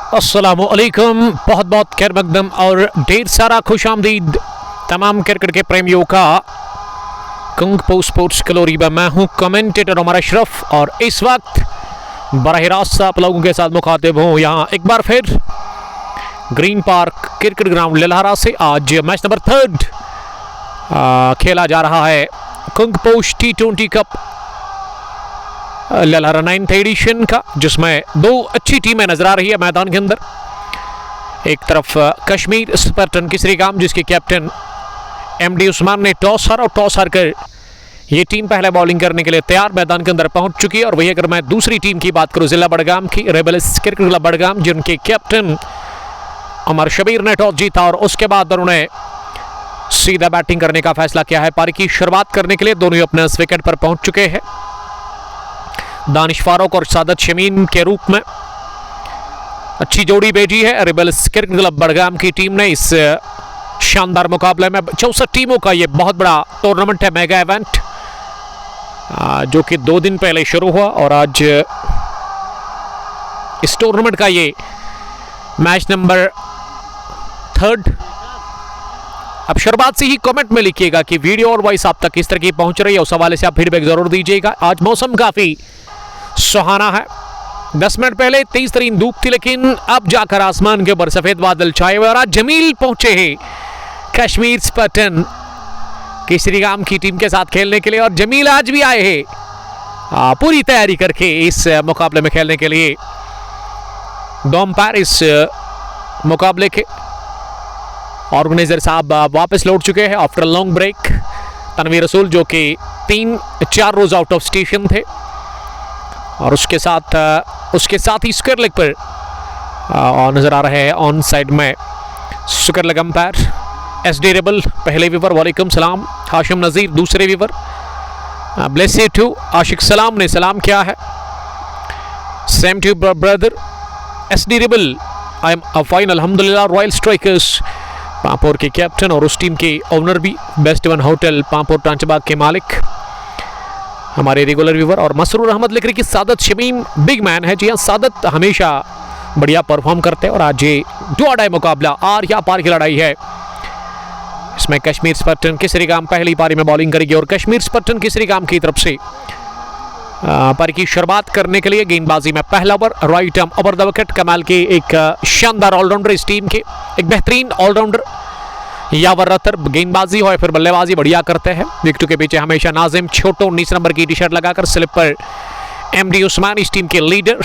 अस्सलामुअलैकुम, बहुत बहुत खैर मकदम और ढेर सारा खुशामदीद तमाम क्रिकेट के प्रेमियों का। कुंग पो स्पोर्ट्स कलोरी में मैं हूं कमेंटेटर उमर अशरफ और इस वक्त बराह रास्त आप लोगों के साथ मुखातिब हूं यहाँ एक बार फिर ग्रीन पार्क क्रिकेट ग्राउंड ललहरा से। आज मैच नंबर 3 खेला जा रहा है कुंग पोश T20 cup Lalhara 9th edition का, जिसमें दो अच्छी टीमें नजर आ रही है मैदान के अंदर। एक तरफ कश्मीर स्पार्टन किसरीगाम, जिसके कैप्टन MD उस्मान ने टॉस हारा और टॉस हारकर ये टीम पहले बॉलिंग करने के लिए तैयार मैदान के अंदर पहुंच चुकी है। और वही अगर मैं दूसरी टीम की बात करूं जिला बड़गाम की, रेबल्स क्रिकेट क्लब बड़गाम, जिनके कैप्टन अमर शबीर ने टॉस जीता और उसके बाद उन्होंने सीधा बैटिंग करने का फैसला किया है। पारी की शुरुआत करने के लिए दोनों ही अपने विकेट पर पहुंच चुके हैं। दानिश फारूक और सादत शमीम के रूप में अच्छी जोड़ी भेजी है रेबल्स क्रिकेट क्लब बड़गाम की टीम ने। इस शानदार मुकाबले में 64 टीमों का ये बहुत बड़ा टूर्नामेंट है, मेगा इवेंट, जो कि 2 दिन पहले शुरू हुआ और आज इस टूर्नामेंट का ये मैच नंबर 3। अब शुरुआत से ही कमेंट में लिखिएगा कि वीडियो और वॉइस आप तक किस तरह की पहुंच रही है, उस हवाले से आप फीडबैक जरूर दीजिएगा। आज मौसम काफी सुहाना है। 10 मिनट पहले तेज तरीन धूप थी, लेकिन अब जाकर आसमान के ऊपर सफेद बादल छाए हुए और आज जमील पहुंचे हैं कश्मीर स्पार्टन किसरीगाम की टीम के साथ खेलने के लिए। और जमील आज भी आए हैं पूरी तैयारी करके इस मुकाबले में खेलने के लिए। दो अंपायर इस मुकाबले के ऑर्गेनाइजर साहब वापस लौट चुके हैं आफ्टर लॉन्ग ब्रेक। तनवीर रसूल जो कि 3-4 रोज आउट ऑफ स्टेशन थे, और उसके साथ ही स्क्वायर लेग पर नजर आ रहे हैं ऑन साइड में square leg umpire SD rebel पहले वीवर, वालेकुम सलाम। हाशिम नज़ीर दूसरे viewer, bless you too. Ashiq Salam ने सलाम किया है, same to brother SD rebel. I am a fine अल्हम्दुलिल्लाह। रॉयल स्ट्राइकर्स पांपोर के कैप्टन और उस टीम के ओनर भी, best one hotel Pampore Tanchbagh के मालिक हमारे रेगुलर व्यूवर। और मसरूर अहमद लिख रही कि सादत शमीम बिग मैन है। जी हाँ, सादत हमेशा बढ़िया परफॉर्म करते हैं और आज ये डू और डाई मुकाबला, आर या पार की लड़ाई है। इसमें कश्मीर स्पार्टन किसरीगाम पहली पारी में बॉलिंग करेगी और कश्मीर स्पार्टन किसरीगाम की तरफ से पारी की शुरुआत करने के लिए गेंदबाजी में पहला over right arm over the wicket. कमाल के एक शानदार ऑलराउंडर इस टीम के, एक बेहतरीन ऑलराउंडर यावर रतर, गेंदबाजी हो या फिर बल्लेबाजी बढ़िया करते हैं। विकेट के पीछे हमेशा नाजिम छोटो 19 नंबर की टी-शर्ट लगाकर स्लिप पर MD उस्मान इस टीम के लीडर।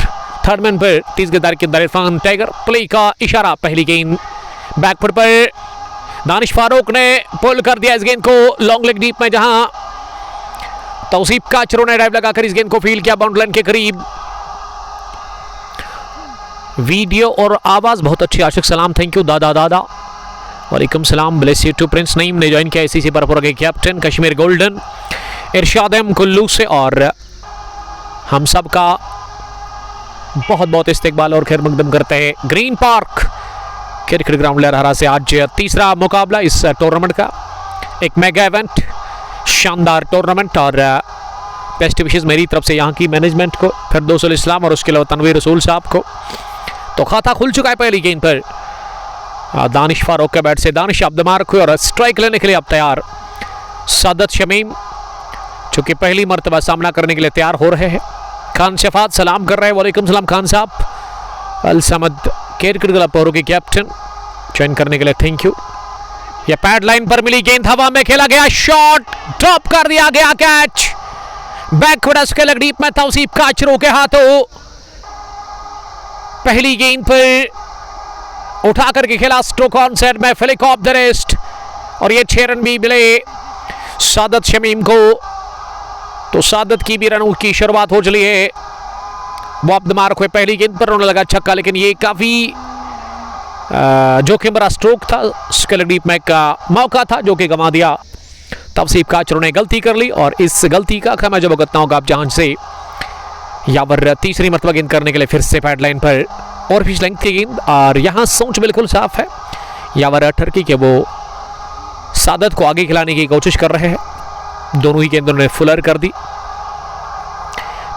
थर्ड मैन पर 30 गद्दार के इरफान टाइगर। प्ले का इशारा, पहली गेंद बैकफुट पर दानिश फारूक ने पुल कर दिया इस गेंद को लॉन्ग लेग डीप में, जहां तौसीफ काचरो ने ड्राइव लगाकर इस गेंद को फील्ड किया बाउंड्री लाइन के करीब। वीडियो और आवाज बहुत अच्छी, आशिक सलाम, थैंक यू दादा। वालेकुम सलाम, bless you too. Prince Naeem ने ज्वाइन किया ICC परपुर के captain Kashmir golden. Irshad M Kullu से और हम सब का बहुत बहुत इस्तकबाल और खैर मकदम करते हैं ग्रीन पार्क क्रिकेट ग्राउंड लहरा से। आज तीसरा मुकाबला इस टूर्नामेंट का, एक मेगा इवेंट, शानदार टूर्नामेंट। और बेस्ट विशेष मेरी तरफ से यहाँ की मैनेजमेंट को, फिर दोस्तुल इस्लाम और उसके अलावा तनवीर रसूल साहब को। तो खाता खुल चुका है पहली गेंद पर दानिश फारूक के बैट से। दानिश अब्दमार्क हुए और स्ट्राइक लेने के लिए अब तैयार सादत शमीम, जो कि पहली मर्तबा सामना करने के लिए तैयार हो रहे हैं। खान शफात सलाम कर रहे हैं, वालेकुम सलाम खान साहब। अल समद क्रिकेट क्लब पांपोर के कैप्टन ज्वाइन करने के लिए थैंक यू। यह पैड लाइन पर मिली गेंद, हवा में खेला गया शॉट, ड्रॉप कर दिया गया कैच बैकवर्ड के लेग डीप में तौसीफ काचरो के हाथों। पहली गेंद पर उठा करके खेला स्ट्रोक ऑन साइड में, फ्लिक ऑफ द रेस्ट, और ये 6 रन भी मिले सादत शमीम को। तो सादत की भी रनों की शुरुआत हो चली है। वो अब्दमार्क हुए पहली गेंद पर उन्होंने लगा छक्का, लेकिन ये काफी जोखिम भरा स्ट्रोक था, स्केल डीप में का मौका था जो कि गंवा दिया। तौसीफ काचरो ने गलती कर ली और इस गलती का खैमा जब भुगतना होगा आप जहां से। यावर तीसरी मरतबा गेंद करने के लिए फिर से पैड लाइन पर और फिश लेंथ की गेंद, और यहां सोच बिल्कुल साफ है यावर अठर की कि वो सादत को आगे खिलाने की कोशिश कर रहे हैं। दोनों ही गेंद उन्होंने फुलर कर दी।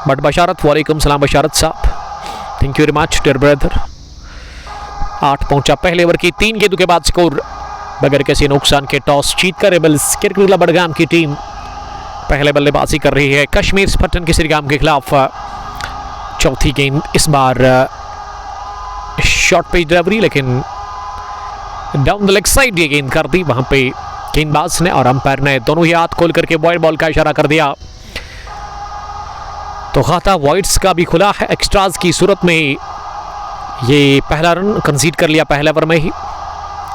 बट बशारत, वालेकुम सलाम Basharat sahab, thank you very much dear brother. 8 पहुंचा पहले ओवर की 3 गेंदों के बाद स्कोर बगैर किसी नुकसान के टॉस जीतकर रेबल्स क्रिकेट क्लब बडगाम की टीम पहले बल्लेबाजी कर रही है कश्मीर स्पटन केसरीगाम के खिलाफ। चौथी गेंद इस बार शॉर्ट पेज डिलीवरी, लेकिन डाउन द लेग साइड ये गेंद कर दी वहां पे गेंदबाज ने, और अंपायर ने दोनों ही हाथ खोल करके वाइड बॉल का इशारा कर दिया। तो खाता वाइड्स का भी खुला है। एक्स्ट्राज की सूरत में ये पहला रन कंसीड कर लिया पहले ओवर में ही।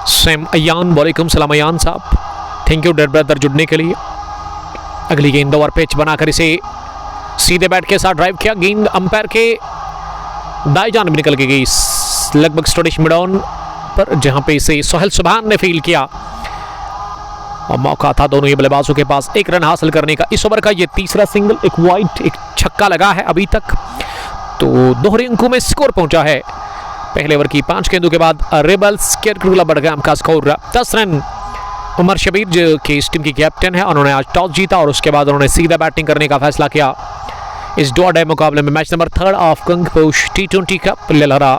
सैम अयान, वालेकुम सलाम अयान साहब, थैंक यू डेड ब्रदर जुड़ने के लिए। अगली गेंद ओवर पिच बनाकर इसे सीधे बैट के साथ ड्राइव किया। गेंद अंपायर के दाएं जानिब निकल के गई लगभग स्टोडिश मिड ऑन पर, जहां पे इसे सोहेल सुभान ने फील किया और मौका था दोनों ही बल्लेबाजों के पास एक रन हासिल करने का। इस ओवर का ये तीसरा सिंगल, एक वाइड एक छक्का लगा है अभी तक, तो दोहरे अंकों में स्कोर पहुंचा है। पहले ओवर की 5 गेंदों के बाद रेबल्स क्रिकेट क्लब बडगाम का स्कोर 10 रन। उमर शबीर जो कि इस टीम की कैप्टन है, उन्होंने आज टॉस जीता और उसके बाद उन्होंने सीधा बैटिंग करने का फैसला किया। इस डू और डाई मुकाबले में मैच नंबर 3 ऑफ कंगपोश टी20 cup Lalhara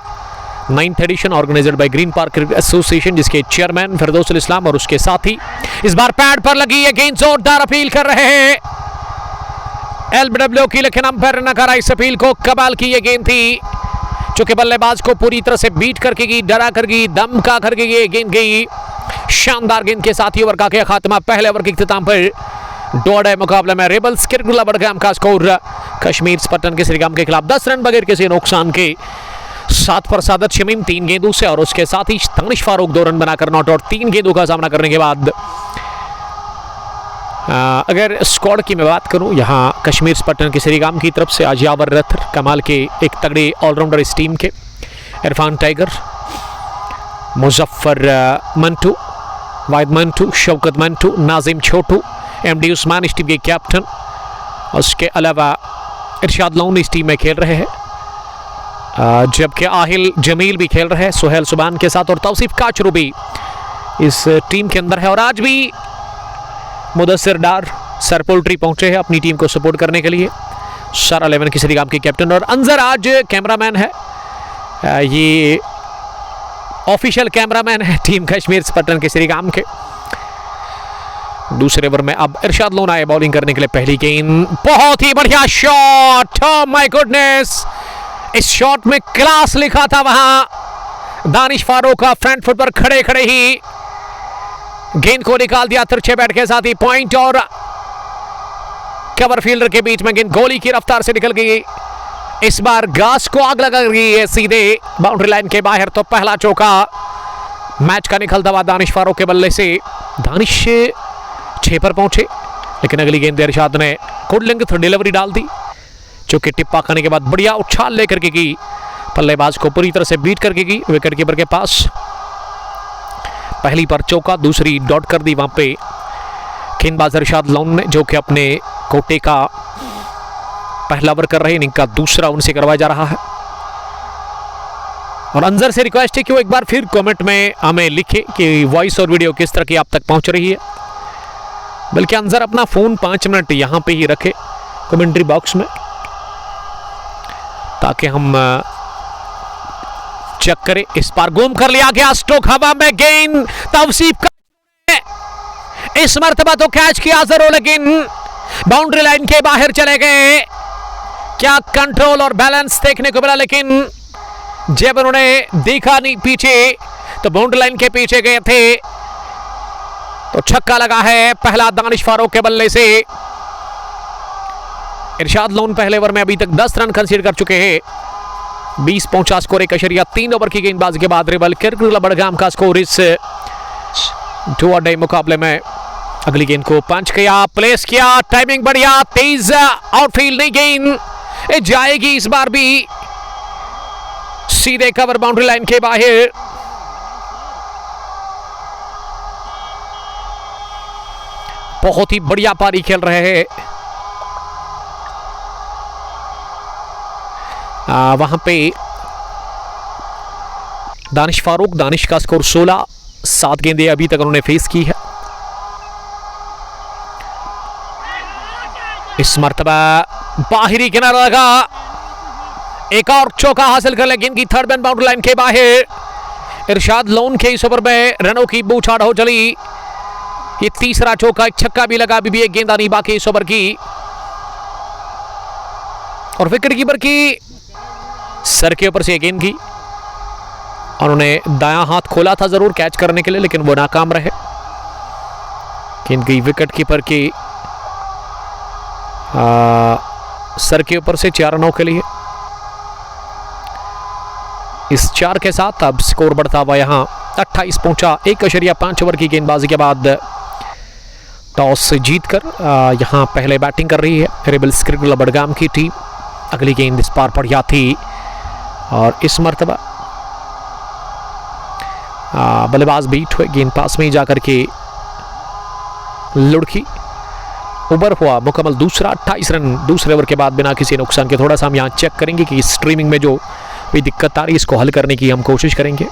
9th edition organised by Green Park Cricket Association, जिसके चेयरमैन फिरदौसुल इस्लाम और उसके साथी इस बार पैड पर लगी ये गेंद जोरदार अपील कर रहे हैं एलबीडब्ल्यू की, लेकिन अंपायर ने नकारा इस अपील को। कमाल की ये गेंद थी, चूंकि बल्लेबाज को पूरी तरह से बीट करके गई, डरा कर गई, धमका करके ये गेंद गई। शानदार गेंद के साथ ही ओवर का किया खात्मा। पहले ओवर के इख्तिताम पर डू और डाई मुकाबले में रेबल्स क्रिकेट क्लब बडगाम का स्कोर कश्मीर स्पटन केसरीगाम के खिलाफ 10 रन बगैर किसी नुकसान के। 7 पर सादत शमीम 3 गेंदों से और उसके साथ ही दानिश फारूक 2 रन बनाकर नॉट आउट। 3 गेंदों का सामना करने के बाद अगर स्क्वाड की मैं बात करूं, यहां कश्मीर स्पटन केसरीगाम की तरफ से आज यावर रथर कमाल के एक तगड़े ऑलराउंडर इस टीम के, इरफान टाइगर, मुजफ्फर मंटू, वाहिद मंटू, शौकत मंटू, नाजिम छोटू, एमडी उस्मान इस टीम के कैप्टन, उसके अलावा इरशाद लोन इस टीम में खेल रहे हैं, जबकि आहिल जमील भी खेल रहे हैं सोहेल सुभान के साथ, और तौसीफ काचरू भी इस टीम के अंदर है। और आज भी मुदस्सिर डार सर पोल्ट्री पहुंचे हैं अपनी टीम को सपोर्ट करने के लिए, सर 11 केसरीगाम के कैप्टन, और अंजर आज कैमरामैन है, ये ऑफिशियल कैमरामैन है टीम कश्मीर स्पटन केसरीगाम के। दूसरे ओवर में अब इरशाद लोन आए बॉलिंग करने के लिए। पहली गेंद, बहुत ही बढ़िया शॉट, ओह माय गुडनेस, इस शॉट में क्लास लिखा था वहां दानिश फारूक का। फ्रंट फुट पर खड़े खड़े ही गेंद को निकाल दिया तिरछे बैट के साथ ही। पॉइंट और कवर फील्डर के बीच में गेंद गोली की रफ्तार से निकल गई। इस बार घास को आग लगा गई है सीधे बाउंड्री लाइन के बाहर। तो पहला चौका मैच का निकलता हुआ दानिश फारूक के बल्ले से। दानिश 6 पर पहुंचे, लेकिन अगली गेंद इरशाद ने गुड लेंथ डिलीवरी डाल दी, जो कि टिप्पा खाने के बाद बढ़िया उछाल लेकर के गई, बल्लेबाज को पूरी तरह से बीट करके गई विकेट कीपर के पास। पहली पर चौका, दूसरी डॉट कर दी वहां पे गेंदबाज इरशाद लोन ने, जो कि अपने कोटे का पहला ओवर कर रहे हैं, इनिंग का दूसरा उनसे करवाया जा रहा है। और अंजर से रिक्वेस्ट है कि वो एक बार फिर कमेंट में हमें लिखे कि वॉइस और वीडियो किस तरह की आप तक पहुंच रही है, बल्कि अंजर अपना फोन 5 मिनट यहां पे ही रखे कमेंट्री बॉक्स में, ताकि हम चेक करें। इस बार गुम कर लिया गया, स्ट्रोक हवा में, गेंद तौसीफ का, इस मर्तबा तो कैच किया जरूर, लेकिन बाउंड्री लाइन के बाहर चले गए। क्या कंट्रोल और बैलेंस देखने को मिला, लेकिन जब उन्होंने देखा नहीं पीछे तो बाउंड्री लाइन के पीछे गए थे, तो छक्का लगा है पहला दानिश फारूक के बल्ले से। इरशाद लोन पहले ओवर में अभी तक 10 रन कंसीडर कर चुके हैं। 20 पहुंचा स्कोर 1.3 ओवर की गेंदबाजी के बाद रेबल क्रिकेट क्लब बडगाम का स्कोर इस डू और डाई मुकाबले में। अगली गेंद को पंच किया, प्लेस किया, टाइमिंग बढ़िया, तेज आउटफील्ड नहीं, गेंद जाएगी इस बार भी सीधे कवर बाउंड्री लाइन के बाहर। बहुत ही बढ़िया पारी खेल रहे हैं वहां पे दानिश फारूक। दानिश का स्कोर 16, 7 गेंदें अभी तक उन्होंने फेस की है। इस मर्तबा बाहरी किनारा लगा, एक और चौका हासिल कर ले, गेंद की थर्ड बैन बाउंड्री लाइन के बाहर। इरशाद लोन के इस ओवर में रनों की बूछाड़ हो चली। ये तीसरा चौका, एक छक्का भी लगा, अभी भी एक गेंदा नहीं बाकी इस ओवर की। और विकेट कीपर की सर के ऊपर से गेंद की, और उन्हें दायां हाथ खोला था जरूर कैच करने के लिए, लेकिन वो नाकाम रहे। गेंद गई विकेट कीपर की सर के ऊपर से 4 रनों के लिए। इस 4 के साथ अब स्कोर बढ़ता हुआ यहां 28 पहुंचा। 1.5 ओवर की गेंदबाजी के बाद टॉस जीतकर यहां पहले बैटिंग कर रही है रेबल्स क्रिकेट क्लब बडगाम की टीम। अगली गेंद इस पार बढ़िया थी, और इस मर्तबा बल्लेबाज बीट हुए, गेंद पास में ही जाकर के लुढ़की। ओवर हुआ मुकम्मल दूसरा, 28 रन दूसरे ओवर के बाद बिना किसी नुकसान के। थोड़ा सा हम यहाँ चेक करेंगे कि स्ट्रीमिंग में जो भी दिक्कत आ रही है इसको हल करने की हम कोशिश करेंगे।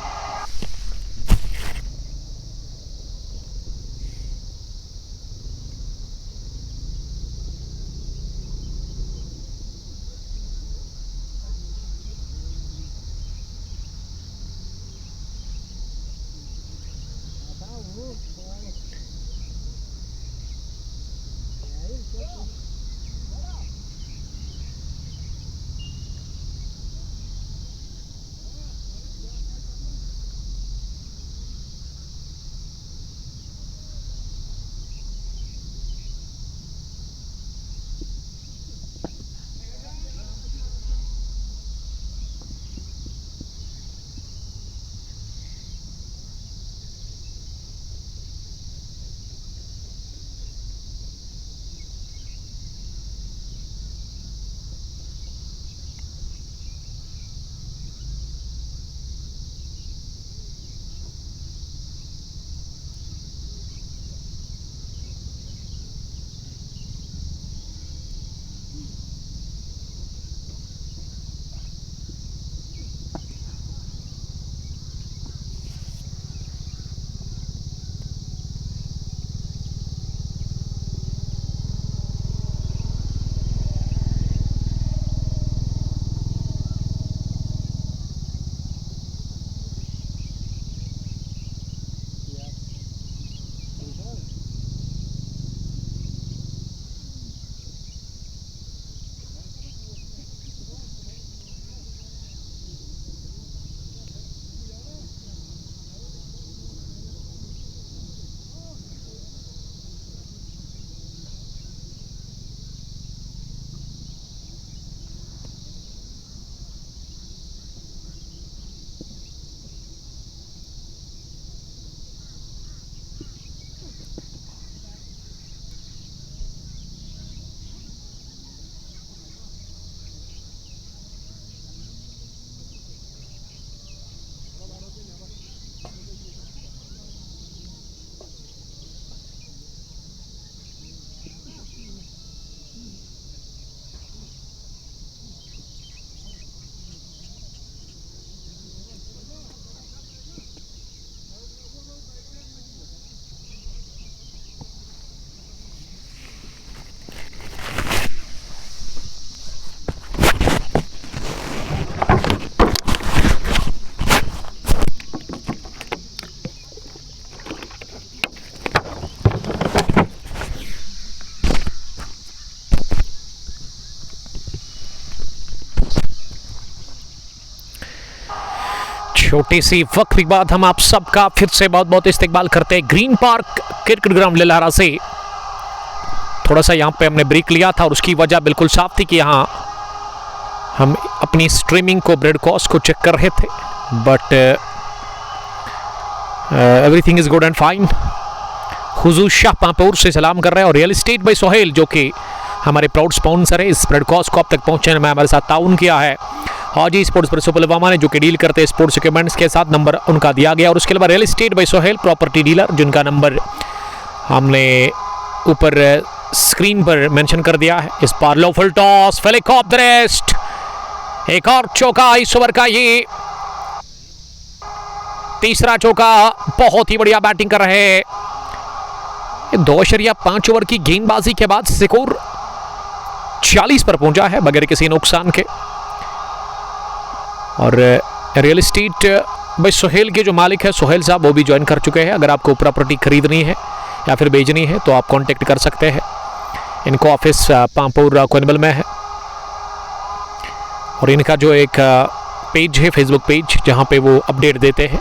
छोटी सी वक्त के बाद हम आप सबका फिर से बहुत बहुत इस्तेकबाल करते हैं ग्रीन पार्क क्रिकेट ग्राउंड लिलहरा से। थोड़ा सा यहाँ पे हमने ब्रेक लिया था और उसकी वजह बिल्कुल साफ थी कि यहाँ हम अपनी स्ट्रीमिंग को ब्रॉडकास्ट को चेक कर रहे थे, but everything is good and fine. हुजूर शाह पांपोर से सलाम कर रहे हैं, और रियल एस्टेट बाय सोहेल जो कि हमारे प्राउड स्पॉन्सर है इस ब्रॉडकास्ट को अब तक पहुंचाने में हमारे साथ ताउन किया है। हाजी स्पोर्ट्स पर पुलवामा ने जो कि डील करते हैं स्पोर्ट्स इक्विपमेंट्स के साथ, नंबर उनका दिया गया। और उसके अलावा real estate by Sohail property dealer जिनका नंबर हमने ऊपर स्क्रीन पर मेंशन कर दिया है। इस बार low full toss, flick off the wrist, एक और चौका इस ओवर का, ये तीसरा चौका। बहुत ही बढ़िया बैटिंग कर रहे हैं। 2.5 ओवर की गेंदबाजी के बाद स्कोर 40 पर पहुंचा है बगैर किसी नुकसान के। और रियल एस्टेट भाई सोहेल के जो मालिक है सोहेल साहब वो भी ज्वाइन कर चुके हैं। अगर आपको प्रॉपर्टी खरीदनी है या फिर बेचनी है तो आप कांटेक्ट कर सकते हैं। इनको ऑफिस पामपुर कोनबल में है और इनका जो एक पेज है फेसबुक पेज जहां पे वो अपडेट देते हैं,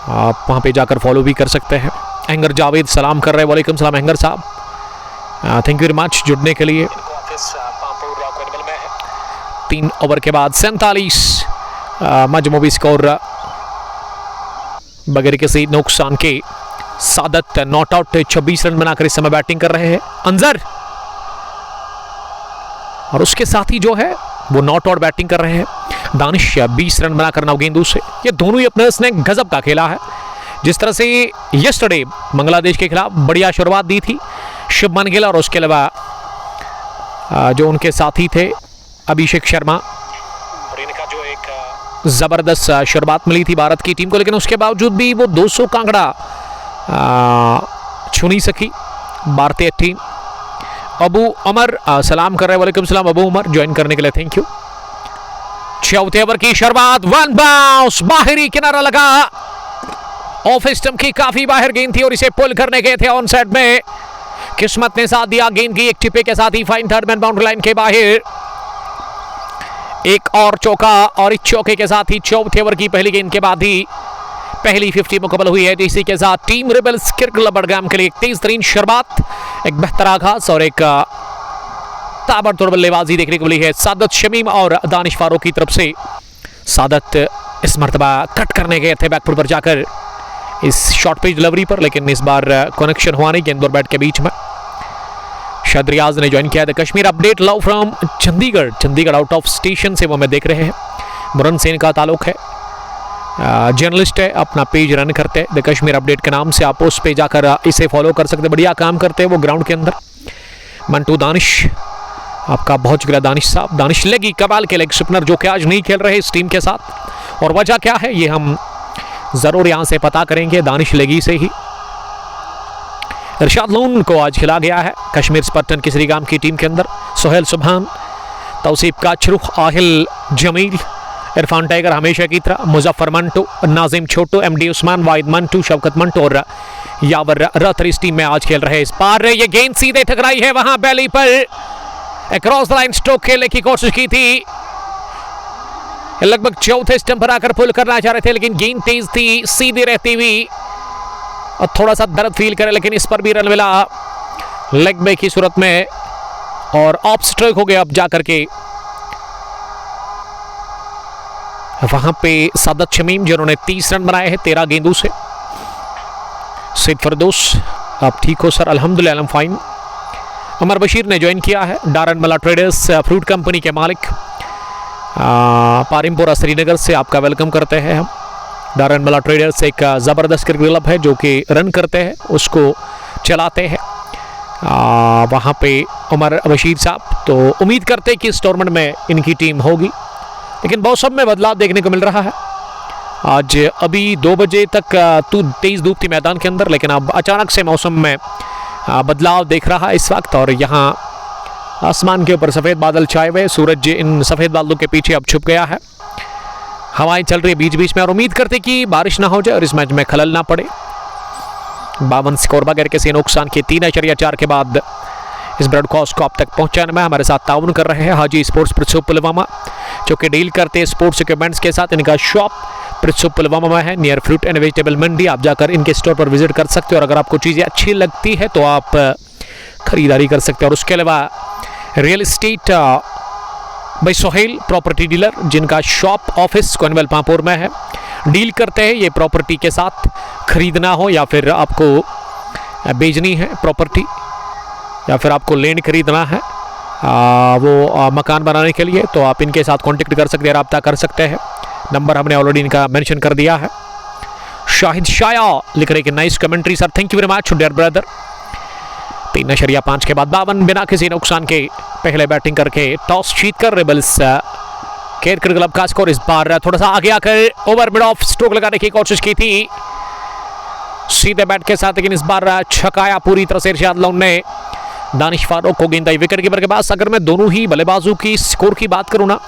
आप वहां पे जाकर फॉलो भी कर सकते हैं। एंगर जावेद सलाम कर रहे हैं, वालेकुम सलाम एंगर साहब, थैंक यू वेरी मच जुड़ने के लिए। 3 ओवर के बाद 47 मजमूबी स्कोर बगैर किसी नुकसान के। सादत नॉट आउट 26 रन बनाकर इस समय बैटिंग कर रहे हैं अंजर, और उसके साथ ही जो है वो नॉट आउट बैटिंग कर रहे हैं दानिश 20 रन बनाकर 9 गेंदों से। ये दोनों ही ओपनर्स ने गजब का खेला है। जिस तरह से यस्टरडे बांग्लादेश के खिलाफ बढ़िया शुरुआत दी थी शुभमन गिल, और उसके अलावा जो उनके साथी थे अभिषेक शर्मा, और इनका जो एक जबरदस्त शुरुआत मिली थी भारत की टीम को, लेकिन उसके बावजूद भी वो 200 कांगड़ा छू नहीं सकी भारतीय टीम। अबू उमर सलाम कर रहे हैं, वालेकुम सलाम अबू उमर, ज्वाइन करने के लिए थैंक यू। 4थे ओवर की शुरुआत, 1 बाउंस, बाहरी किनारा लगा, ऑफ स्टंप की काफी बाहर गेंद थी और इसे पुल करने गए थे ऑन साइड में, किस्मत ने साथ दिया, गेंद की एक टिप्पे के साथ ही fine third man boundary line के बाहर। एक और चौका, और इस चौके के साथ ही 4थे ओवर की पहली गेंद के बाद ही पहली 50 मुकम्मल हुई है। इसी के साथ team rebels cricket club Budgam के लिए एक तेज तरीन शुरुआत, एक बेहतर आगाज और एक ताबड़तोड़ बल्लेबाजी देखने को मिली है सादत शमीम और दानिश फारूक की तरफ से। सादत इस मरतबा कट करने गए थे बैकफुट पर जाकर इस शॉर्ट पिच डिलीवरी पर, लेकिन इस बार कनेक्शन हुआ नहीं गेंद और बैट के बीच में। शायद रियाज ने ज्वाइन किया था। Kashmir update love from Chandigarh out of station से वो हमें देख रहे हैं। मुरन सेन का ताल्लुक है, जर्नलिस्ट है, अपना पेज रन करते हैं द कश्मीर अपडेट के नाम से, आप उस पे जाकर इसे फॉलो कर सकते हैं। बढ़िया काम करते हैं वो ग्राउंड के अंदर। मंटू दानिश, आपका बहुत शुक्रिया दानिश साहब। दानिश लेगी कमाल के लेग स्पिनर जो कि आज नहीं खेल रहे इस टीम के साथ, और वजह क्या है ये हम जरूर यहां से पता करेंगे दानिश लेगी से ही। इरशाद लोन को आज खिला गया है कश्मीर स्पर्टन किसरी गाम की टीम के अंदर। सोहेल सुभान, तौसीफ काचरुख, आहिल जमील, इरफान टाइगर हमेशा की तरह, मुजफ्फर मंटू, नाजिम छोटू, एमडी उस्मान, वाहिद मंटू, शौकत मंटू और यावर रथर इस टीम में आज खेल रहे हैं। इस बार ये गेंद सीधे टकराई है वहां बैली पर, अक्रॉस द लाइन स्ट्रोक खेलने की कोशिश की थी, लगभग 4थे स्टंप पर आकर पुल करना चाह रहे थे, लेकिन गेंद तेज थी, सीधी रहती हुई और थोड़ा सा दर्द फील करे, लेकिन इस पर भी रन मिला लेग ब्रेक की सूरत में और ऑफ स्ट्रोक हो गया अब जाकर के वहां पे सादत शमीम जिन्होंने 30 रन बनाए हैं 13 गेंदों से। सैयद फरदौस, आप ठीक हो सर? अल्हम्दुलिल्लाह I am fine. Umar Bashir ने ज्वाइन किया है, डारनमला ट्रेडर्स फ्रूट कंपनी के मालिक, पारिमपुरा श्रीनगर से आपका वेलकम करते हैं हम। डारनमला ट्रेडर्स एक ज़बरदस्त क्रिकेट क्लब है जो कि रन करते हैं, उसको चलाते हैं वहाँ पे उमर बशीर साहब। तो उम्मीद करते हैं कि इस टूर्नामेंट में इनकी टीम होगी, लेकिन मौसम में बदलाव देखने को मिल रहा है। आज अभी 2 बजे तक तेज धूप थी मैदान के अंदर, लेकिन अब अचानक से मौसम में बदलाव देख रहा है इस वक्त, और यहाँ आसमान के ऊपर सफ़ेद बादल छाए हुए, सूरज इन सफ़ेद बादलों के पीछे अब छुप गया है, हवाएं चल रही है बीच बीच में, और उम्मीद करते कि बारिश ना हो जाए और इस मैच में खलल ना पड़े। 52 स्कोर बगैर किसी नुकसान के 3.4 के बाद इस ब्रॉडकास्ट को आप तक पहुंचाने में हमारे साथ ताउन कर रहे हैं हाजी स्पोर्ट्स पृथ्वी पुलवामा, जो कि डील करते हैं स्पोर्ट्स इक्विपमेंट्स के साथ। इनका शॉप पृथ्वी पुलवामा में है, नियर फ्रूट एंड वेजिटेबल मंडी। आप जाकर इनके स्टोर पर विजिट कर सकते हो और अगर आपको चीज़ें अच्छी लगती है तो आप खरीदारी कर सकते हो। और उसके अलावा रियल इस्टेट भाई सोहेल प्रॉपर्टी डीलर, जिनका शॉप ऑफिस कोनवेल पामपुर में है, डील करते हैं ये प्रॉपर्टी के साथ। खरीदना हो या फिर आपको बेचनी है प्रॉपर्टी, या फिर आपको लैंड खरीदना है वो मकान बनाने के लिए, तो आप इनके साथ कांटेक्ट कर सकते हैं, रब्ता कर सकते हैं। नंबर हमने ऑलरेडी इनका मेंशन कर दिया है। शाहिद शाया लिख रहे कि nice commentary sir, thank you very much dear brother. 3.5 के बाद 52 बिना किसी नुकसान के पहले बैटिंग करके टॉस जीतकर रेबल्स क्रिकेट क्लब का स्कोर इस बार थोड़ा सा आगे आकर ओवर मिड ऑफ स्ट्रोक लगाने की कोशिश की थी सीधे बैट के साथ, लेकिन इस बार छकाया पूरी तरह से इरशाद लोन ने दानिश फारूक को गेंद आई विकेट कीपर के पास। अगर मैं दोनों ही बल्लेबाजों की स्कोर की बात करूं ना,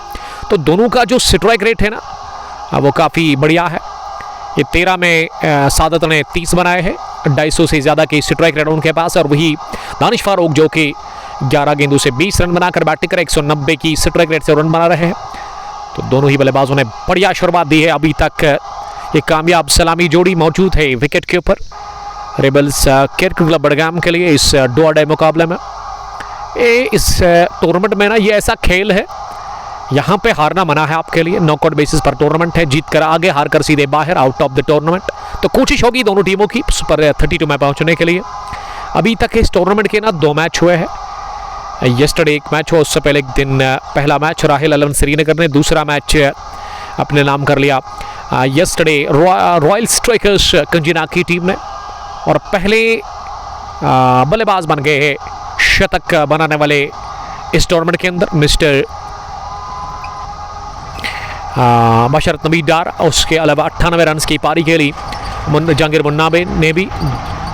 तो दोनों का जो स्ट्राइक रेट है ना वो काफ़ी बढ़िया है। ये 13 में सादत ने 30 बनाए हैं, 250 से ज़्यादा के स्ट्राइक रेट उनके पास। और वही दानिश फारूक जो कि 11 गेंदों से 20 रन बनाकर बैटिंग कर 190 की स्ट्राइक रेट से रन बना रहे हैं। तो दोनों ही बल्लेबाजों ने बढ़िया शुरुआत दी है। अभी तक ये कामयाब सलामी जोड़ी मौजूद है विकेट के ऊपर रेबल्स क्रिकेट क्लब बडगाम के लिए इस डू और डाई मुकाबले में। इस टूर्नामेंट में ना ये ऐसा खेल है, यहाँ पे हारना मना है आपके लिए। नॉकआउट बेसिस पर टूर्नामेंट है, जीत कर आगे, हार कर सीधे बाहर, आउट ऑफ द टूर्नामेंट। तो कोशिश होगी दोनों टीमों की सुपर 32 में पहुंचने के लिए। अभी तक इस टूर्नामेंट के ना 2 मैच हुए हैं। यस्टरडे एक मैच हुआ, उससे पहले एक दिन पहला मैच राहिल अलवन श्रीनगर ने दूसरा मैच अपने नाम कर लिया यस्टरडे रॉयल स्ट्राइकर्स कंजीना की टीम ने। और पहले बल्लेबाज बन गए हैं शतक बनाने वाले इस टूर्नामेंट के अंदर मिस्टर मशरत नबी डार। उसके अलावा 98 रन की पारी खेली जहांगीर मुन्नाबे ने भी,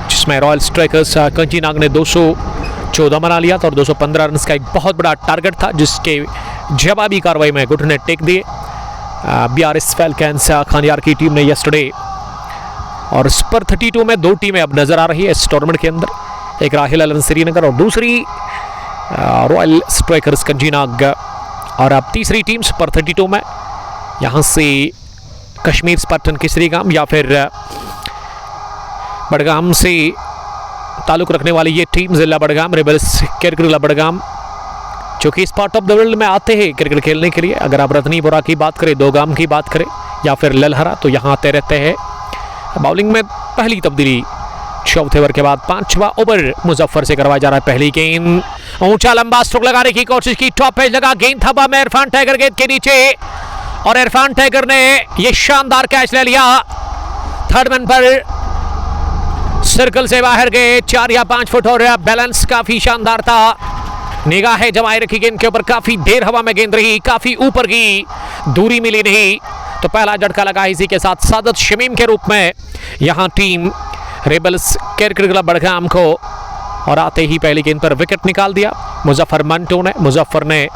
जिसमें रॉयल स्ट्राइकर्स कंजीनाग ने 214 बना लिया था और 215 रन का एक बहुत बड़ा टारगेट था, जिसके जवाबी कार्रवाई में घुटने टेक दिए BRS फैल्कन्स खानियार की टीम ने यस्टरडे। और सुपर 32 में 2 टीमें अब नजर आ रही है इस टूर्नामेंट के अंदर, एक राहिल अलवन श्रीनगर और दूसरी रॉयल स्ट्राइकर्स कंजीनाग। और अब तीसरी टीम सुपर 32 में यहाँ से कश्मीर स्पार्टन केसरीगाम या फिर बडगाम से ताल्लुक रखने वाली ये टीम जिला Budgam rebels cricket club Budgam, जो कि इस पार्ट ऑफ द वर्ल्ड में आते हैं क्रिकेट खेलने के लिए। अगर आप रतनीपुरा की बात करें, दोगाम की बात करें या फिर ललहरा, तो यहाँ आते रहते हैं। बॉलिंग में पहली तब्दीली चौथे ओवर के बाद 5वां ओवर मुजफ्फर से करवाया जा रहा है। पहली गेंद, ऊंचा लंबा स्ट्रोक लगाने की कोशिश की, टॉप पेज लगा, गेंद थपा में इरफान टाइगर गेंद के नीचे और इरफान टाइगर ने यह शानदार कैच ले लिया। थर्ड मैन पर सर्कल से बाहर गए 4 या 5 फुट और बैलेंस काफी शानदार था। निगाहें जमाए रखी गेंद के ऊपर, काफी देर हवा में गेंद रही, काफी ऊपर की दूरी मिली नहीं। तो पहला झटका लगा इसी के साथ सादत शमीम के रूप में यहां team rebels cricket club Budgam को। और आते ही पहली गेंद पर विकेट निकाल दिया मुजफ्फर मंटो ने। मुजफ्फर ने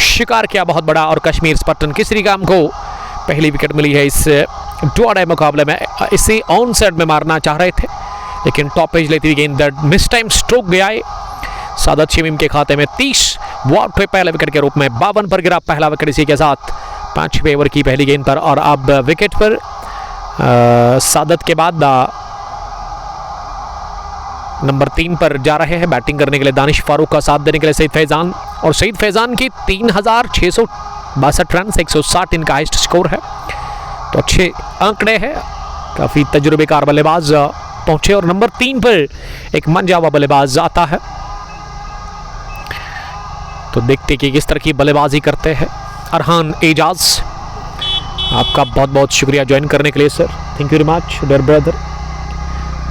शिकार किया बहुत बड़ा और कश्मीर स्पार्टन केसरीगाम को पहली विकेट मिली है इस डू और डाई मुकाबले में। इसे ऑन साइड में मारना चाह रहे थे, लेकिन टॉप पेज लेती हुई गेंद मिस टाइम स्ट्रोक गया है सादत शमीम के खाते में। 30 वॉट पे पहले विकेट के रूप में 52 पर गिरा पहला विकेट इसी के साथ 5वें ओवर की पहली गेंद पर। और अब विकेट पर सादत के बाद नंबर 3 पर जा रहे हैं बैटिंग करने के लिए दानिश फारूक का साथ देने के लिए सईद फैजान। और सईद फैजान की 3662 रन, 160 इनका हाइस्ट स्कोर है। तो अच्छे आंकड़े हैं, काफ़ी तजुर्बेकार बल्लेबाज पहुंचे। और नंबर 3 पर एक मनजावा बल्लेबाज आता है, तो देखते कि किस तरह की बल्लेबाजी करते हैं। अरहान एजाज, आपका बहुत बहुत शुक्रिया ज्वाइन करने के लिए sir, thank you very much dear brother.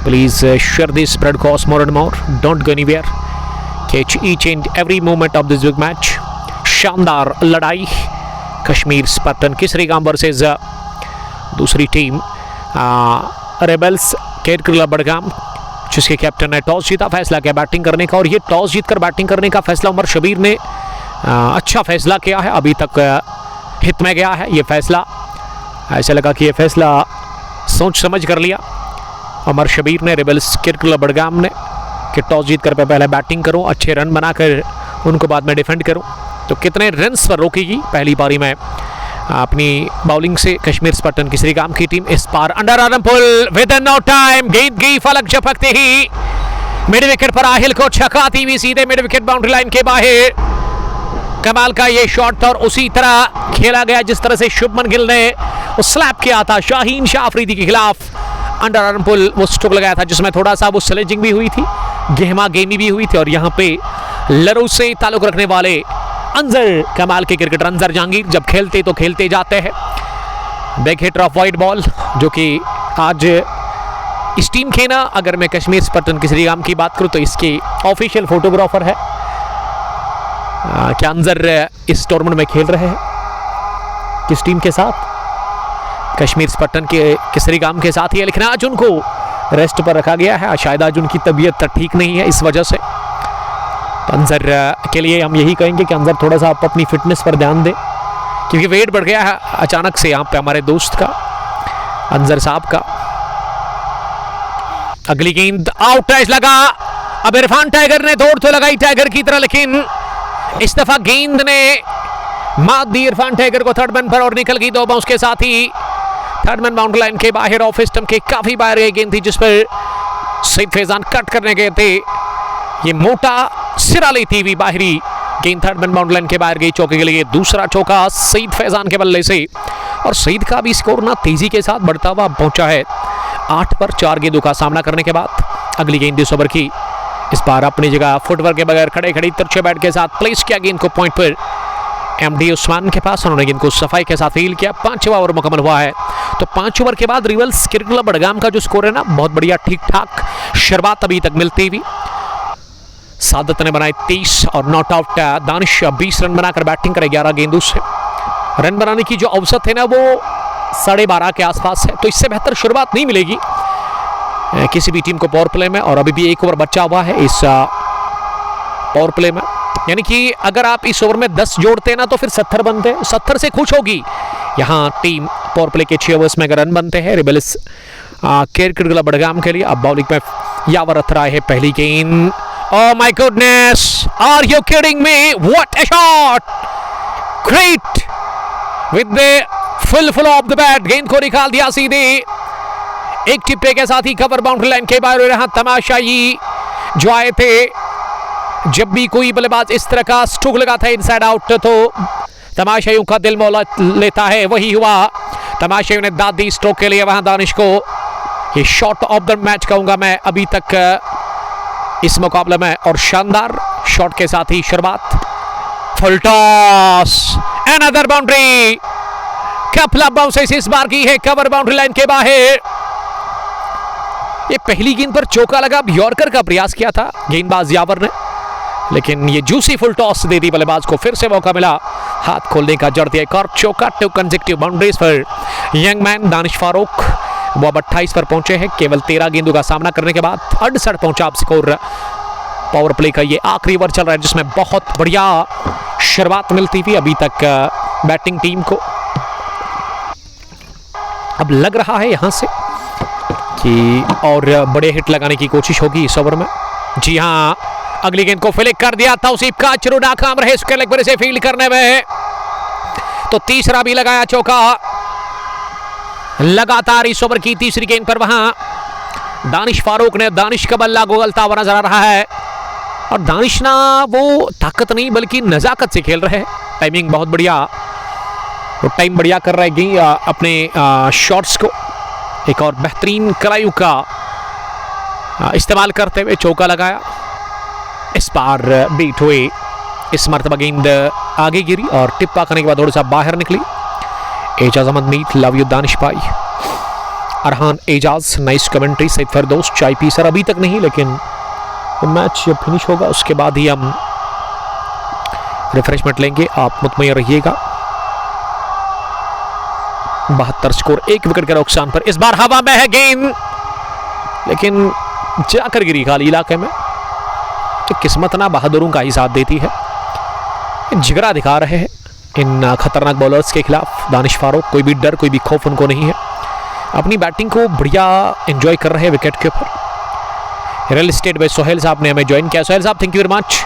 Please share this broadcast more and more, don't go anywhere, catch each and every moment of this big match. शानदार लड़ाई कश्मीर स्पार्टन केसरीगाम वर्सेस दूसरी team rebels cricket club Budgam, जिसके captain ने toss जीता, फैसला किया batting करने का। और ये टॉस जीतकर बैटिंग करने का फैसला उमर शबीर ने अच्छा फैसला किया है, अभी तक हित में गया है ये फैसला। ऐसा लगा कि ये फैसला सोच समझ कर लिया उमर शबीर ने, रेबल्स क्रिकेट क्लब बडगाम ने, कि टॉस जीत कर पहले बैटिंग करूं, अच्छे रन बनाकर उनको बाद में डिफेंड करूं। तो कितने रन्स पर रोकेगी पहली पारी में अपनी बॉलिंग से कश्मीर स्पार्टन केसरीगाम की टीम। इस पार underarm pull with no time, गेंद गई फलक झपकते ही मिड विकेट पर आहिल को छकाती हुई सीधे मिड विकेट बाउंड्री लाइन के बाहर। कमाल का ये शॉट था और उसी तरह खेला गया जिस तरह से शुभमन गिल ने वो स्लैप किया था शाहीन शाह अफरीदी के खिलाफ। अंडर आर्म पुल वो स्ट्रोक लगाया था जिसमें थोड़ा सा वो स्लेजिंग भी हुई थी, गहमा गेमी भी हुई थी। और यहाँ पे लरू से ताल्लुक रखने वाले अंजर, कमाल के क्रिकेटर अंजर जहांगीर जब खेलते तो खेलते जाते हैं। Back hitter of wide ball, जो कि आज इस टीम के ना, अगर मैं कश्मीर स्पार्टन केसरीगाम की बात करूं तो इसके ऑफिशियल फोटोग्राफर है। क्या अंजर इस टूर्नामेंट में खेल रहे हैं किस टीम के साथ? कश्मीर स्पार्टन के केसरीगाम के साथ ही है, लेकिन आज उनको रेस्ट पर रखा गया है। शायद आज उनकी तबीयत ठीक नहीं है, इस वजह से। तो अंजर के लिए हम यही कहेंगे कि अंजर थोड़ा सा आप अपनी फिटनेस पर ध्यान दें, क्योंकि वेट बढ़ गया है अचानक से यहाँ पे हमारे दोस्त का, अंजर साहब का। अगली गेंद आउट टच लगा। अब इरफान टाइगर ने दौड़ तो लगाई टाइगर की तरह, लेकिन इस दफा गेंद ने मात दी इरफान टाइगर को थर्ड मैन पर और निकल गई 2 बाउंस के साथ ही थर्ड मैन बाउंड्री लाइन के बाहर ऑफ स्टंप के काफी बाहर गई गेंद थी, जिस पर सईद फैजान कट करने गए थे। ये मोटा सिरा लेती हुई बाहरी गेंद थर्ड मैन बाउंड्री लाइन के बाहर गई चौके के लिए। दूसरा चौका सईद फैजान के बल्ले से, और सईद का भी स्कोर ना तेजी के साथ बढ़ता हुआ पहुंचा है 8 पर 4 गेंदों का सामना करने के बाद। अगली गेंद इस ओवर की, इस बार अपनी जगह फुटवर्क के बगैर खड़े खड़ी तिरछे बैट के साथ प्लेस किया गेंद को पॉइंट पर एमडी उस्मान के पास। उन्होंने गेंद को सफाई के साथ फील किया। 5वां ओवर मुकम्मल हुआ है, तो 5 ओवर के बाद रिवल्स क्रिकेट क्लब बड़गाम का जो स्कोर है ना, बहुत बढ़िया ठीक ठाक शुरुआत अभी तक मिलती हुई। सादत ने बनाए 30 और नॉट आउट दानिश 20 रन बनाकर बैटिंग करे 11 गेंदों से। रन बनाने की जो औसत है ना वो 12.5 के आसपास है, तो इससे बेहतर शुरुआत नहीं मिलेगी किसी भी टीम को पावर प्ले में। और अभी भी 1 ओवर बचा हुआ है इस पावर प्ले में, यानी कि अगर आप इस ओवर में 10 जोड़ते हैं ना तो फिर 70 बनते हैं। 70 से खुश होगी यहाँ टीम पावर प्ले के 6 ओवर्स में अगर रन बनते हैं रिबेल्स क्रिकेट क्लब बड़गाम के लिए। अब बॉलिंग में यावर अथराए है पहली गेंद। Oh my goodness, are you kidding me? What a shot! Great! With the full of the bat, गेंद को निकाल दिया सीधे एक टिप्पे के साथ ही कवर बाउंड्री लाइन के बाहर। यहाँ तमाशाई जो आए थे, जब भी कोई बल्लेबाज इस तरह का स्ट्रोक लगाता है इनसाइड आउट तो तमाशाइयों का दिल मौला लेता है। वही हुआ, तमाशाइयों ने दाद दी स्ट्रोक के लिए वहां दानिश को। ये शॉट ऑफ द मैच कहूंगा मैं अभी तक इस मुकाबले में, और शानदार शॉट के साथ ही शुरुआत। Full toss, another boundary, couple of bounces इस बार की है कवर बाउंड्री लाइन के बाहर। ये पहली गेंद पर चौका लगा, यॉर्कर का प्रयास किया था गेंदबाज यावर ने, लेकिन ये जूसी फुल टॉस दे दी बल्लेबाज को। फिर से मौका मिला हाथ खोलने का, जड़ दिया एक और चौका। 2 कंसेक्यूटिव बाउंड्रीज पर यंग मैन दानिश फारूक वो अब 28 पर पहुंचे हैं केवल 13 गेंदों का सामना करने के बाद। 68 पहुंचा अब स्कोर पावर प्ले का। ये आखिरी ओवर चल रहा है जिसमें बहुत बढ़िया शुरुआत मिलती थी अभी तक बैटिंग टीम को। अब लग रहा है यहां से कि और बड़े हिट लगाने की कोशिश होगी इस ओवर में। जी हां, अगली गेंद को फ्लिक कर दिया था उसी का चुरू नाकाम रहे उसके लेग पर से फील्ड करने में, तो तीसरा भी लगाया चौका। लगातार इस ओवर की तीसरी गेंद पर वहां दानिश फारूक ने दानिश का बल्ला गोलता हुआ नजर आ रहा है। और दानिश ना वो ताकत नहीं बल्कि नजाकत से खेल रहे हैं। टाइमिंग बहुत बढ़िया, वो टाइम बढ़िया कर रहे हैं अपने शॉट्स को। एक और बेहतरीन कलायु का इस्तेमाल करते हुए चौका लगाया। इस बार बीट हुए, इस मरतबा गेंद आगे गिरी और टिप्पा करने के बाद थोड़ा सा बाहर निकली। एजाज अहमद मीत, लव यू दानिश भाई। Arhan Ejaz, nice commentary. सईद फरदौस, चाय पी सर? अभी तक नहीं, लेकिन मैच जब फिनिश होगा उसके बाद ही हम रिफ्रेशमेंट लेंगे, आप मुतमईन रहिएगा। 72 स्कोर, 1 विकेट के नुकसान पर। इस बार हवा में है गेंद, लेकिन जाकर गिरी खाली इलाके में। तो किस्मत ना बहादुरों का ही साथ देती है। जिगरा दिखा रहे हैं इन खतरनाक बॉलर्स के खिलाफ दानिश फारूक। कोई भी डर, कोई भी खौफ उनको नहीं है। अपनी बैटिंग को बढ़िया एंजॉय कर रहे हैं विकेट के ऊपर। रियल एस्टेट बाय सोहेल साहब ने हमें ज्वाइन किया। Sohail sahab, thank you very much.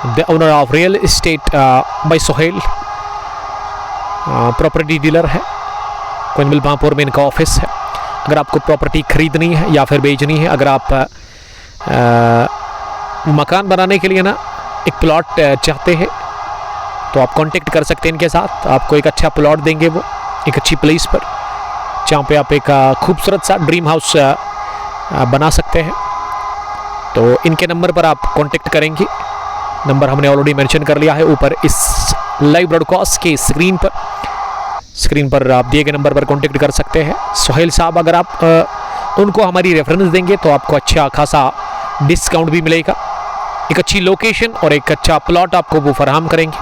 The owner of real estate by Sohail, property dealer है, कोइनबिल महापुर में इनका ऑफिस है। अगर आपको प्रॉपर्टी खरीदनी है या फिर बेचनी है, अगर आप मकान बनाने के लिए ना एक प्लॉट चाहते हैं तो आप कांटेक्ट कर सकते हैं इनके साथ। आपको एक अच्छा प्लॉट देंगे वो एक अच्छी प्लेस पर, जहाँ पे आप एक खूबसूरत सा ड्रीम हाउस बना सकते हैं। तो इनके नंबर पर आप कांटेक्ट करेंगे। नंबर हमने ऑलरेडी मेंशन कर लिया है ऊपर इस लाइव ब्रॉडकास्ट के स्क्रीन पर आप दिए गए नंबर पर कांटेक्ट कर सकते हैं। सोहेल साहब, अगर आप उनको हमारी रेफरेंस देंगे तो आपको अच्छा खासा डिस्काउंट भी मिलेगा। एक अच्छी लोकेशन और एक अच्छा प्लॉट आपको वो फराहम करेंगे।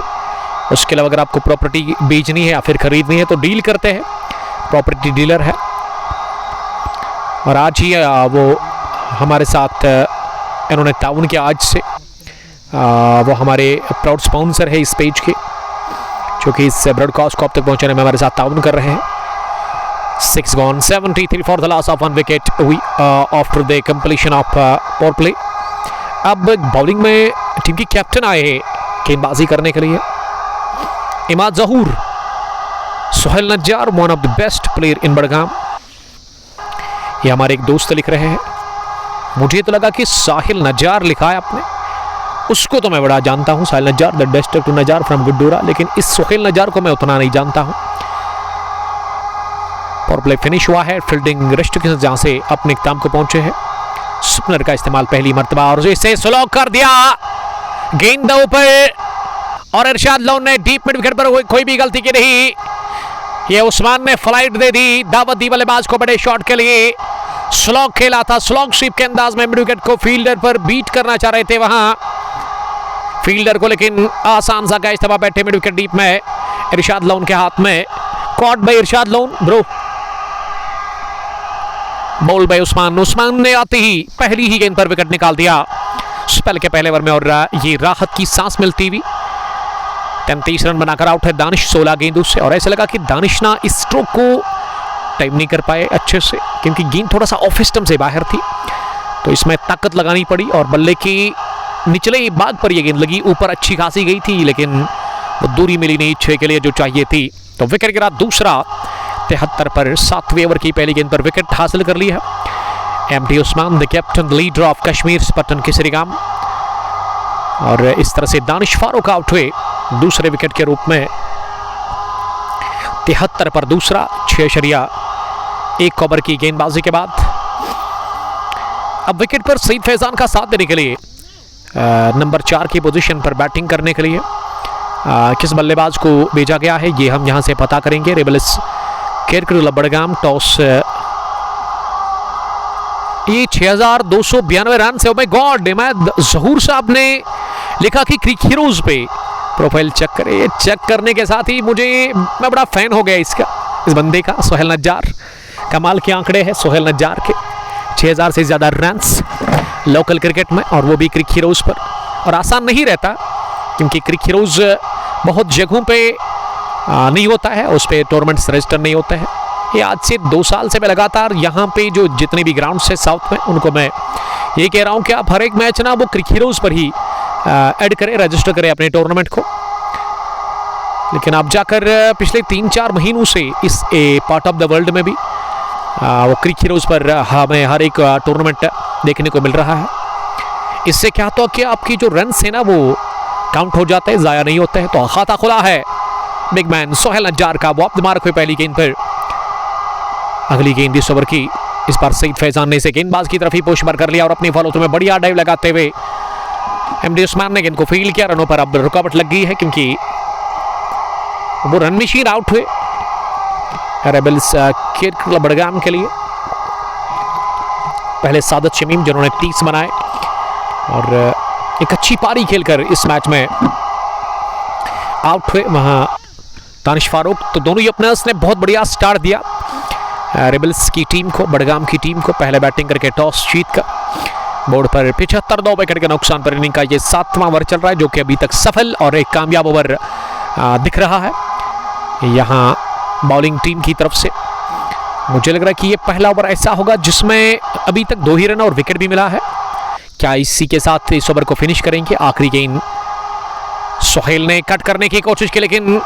उसके अलावा अगर आपको प्रॉपर्टी बेचनी है या फिर खरीदनी है तो डील करते हैं, प्रॉपर्टी डीलर है। और आज ही वो हमारे साथ इन्होंने ताउन किया आज से। वो हमारे प्राउड स्पॉन्सर है इस पेज के, जो कि इस ब्रॉडकास्ट को अब तक पहुंचाने में हमारे साथ ताउन कर रहे हैं। 6 gone, 73 for the loss of 1 wicket after the completion of power play. अब बॉलिंग में टीम की कैप्टन आए हैं गेंदबाजी करने के लिए। Imad Zahoor, Sohail Najjar, one of the best player in Badgam. ये हमारे एक दोस्त लिख रहे हैं। मुझे तो लगा कि साहिल नज्जार लिखा है आपने, उसको तो मैं बड़ा जानता हूं, साहिल Nijjar, the district Nijjar from गुड्डूरा, लेकिन इस सोहेल नज्जार को मैं उतना नहीं जानता हूं। पावर प्ले फिनिश हुआ है, फील्डिंग रेस्ट के साथ जहां से अपने इख्तिताम को पहुंचे हैं। स्पिनर का इस्तेमाल पहली मर्तबा और इसे स्लो कर दिया, गेंद ऊपर, और इरशाद लोन ने डीप मिड विकेट पर कोई भी गलती की नहीं। ये उस्मान ने फ्लाइट दे दी, दावत दी बल्लेबाज को बड़े शॉट के लिए। स्लॉग खेला था, स्लॉग स्वीप के अंदाज में मिड विकेट को फील्डर पर बीट करना चाह रहे थे वहां फील्डर को, लेकिन आसान सा कैच था बैठे मिड विकेट डीप में इरशाद लोन के हाथ में। Caught by Irshad loan bro, ball by Usman. Usman ने आते ही पहली ही गेंद पर विकेट निकाल दिया स्पेल के पहले ओवर में, और ये राहत की सांस मिलती हुई 33 रन बनाकर आउट है दानिश 16 गेंदों से। और ऐसा लगा कि दानिश ना इस स्ट्रोक को टाइम नहीं कर पाए अच्छे से, क्योंकि गेंद थोड़ा सा ऑफ स्टंप से बाहर थी, तो इसमें ताकत लगानी पड़ी और बल्ले की निचले भाग पर यह गेंद लगी, ऊपर अच्छी खासी गई थी लेकिन वो दूरी मिली नहीं 6 के लिए जो चाहिए थी, तो विकेट गिरा दूसरा। 73 पर 7वें ओवर की पहली गेंद पर विकेट हासिल कर ली है MD Usman, the captain leader of Kashmir Spartan Kesarigam. और इस तरह से दानिश फारूक आउट हुए दूसरे विकेट के रूप में। 73 पर दूसरा, 6.1 ओवर की गेंदबाजी के बाद अब विकेट पर सईद फैजान का साथ देने के लिए नंबर 4 की पोजीशन पर बैटिंग करने के लिए किस बल्लेबाज को भेजा गया है ये हम यहां से पता करेंगे। रेबल्स केरकुला बड़गाम टॉस, ये 6292 रन से। ओ माय गॉड, इमाद जहूर साहब ने लिखा कि क्रिक हीरोज पे प्रोफाइल चेक करें। ये चेक करने के साथ ही मैं बड़ा फैन हो गया इस बंदे का, सोहेल नज्जार। कमाल के आंकड़े हैं सोहेल नज्जार के, 6000 से ज़्यादा रन्स लोकल क्रिकेट में, और वो भी क्रिक हीरोज पर। और आसान नहीं रहता क्योंकि क्रिक हीरोज बहुत जगहों पे नहीं होता है, उस पर टूर्नामेंट्स रजिस्टर नहीं होते हैं। ये आज से 2 साल से मैं लगातार यहाँ पे जो जितने भी ग्राउंड्स है साउथ में, उनको मैं ये कह रहा हूँ कि आप हर एक मैच ना वो क्रिक हीरोज पर ही ऐड करें, रजिस्टर करें अपने टूर्नामेंट को। लेकिन आप जाकर पिछले 3-4 महीनों से इस पार्ट ऑफ द वर्ल्ड में भी वो क्रिक हीरोज पर हमें हर एक टूर्नामेंट देखने को मिल रहा है। इससे क्या होता है कि आपकी जो रन है ना वो काउंट हो जाते हैं, ज़ाया नहीं होते हैं। तो खाता खुला है बिग मैन सोहेल नज्जार का, वो मार्क हुए पहली गेंद पर। अगली गेंद इस ओवर की, इस बार सईद फैजान ने इसे गेंदबाज की तरफ ही पुश मार कर लिया और अपनी फॉलो थ्रू में बढ़िया डाइव लगाते हुए एमडी उस्मान ने गेंद को फील्ड किया। रनों पर अब रुकावट लग गई है क्योंकि वो रन मशीन आउट हुए रेबल्स केरकुला बड़गाम के लिए। पहले सादत शमीम जिन्होंने 30 बनाए और एक अच्छी पारी खेलकर इस मैच में आउट हुए, वहां दानिश फारूक। तो दोनों ही ओपनर्स ने बहुत बढ़िया स्टार्ट दिया रेबल्स की टीम को, बड़गाम की टीम को। पहले बैटिंग करके टॉस जीत कर बोर्ड पर 75 विकेट के नुकसान पर इनिंग का ये 7वां ओवर चल रहा है, जो कि अभी तक सफल और एक कामयाब ओवर दिख रहा है यहाँ बॉलिंग टीम की तरफ से। मुझे लग रहा है कि ये पहला ओवर ऐसा होगा जिसमें अभी तक 2 ही रन और विकेट भी मिला है। क्या इसी के साथ इस ओवर को फिनिश करेंगे? आखिरी गेंद सोहेल ने कट करने की कोशिश की लेकिन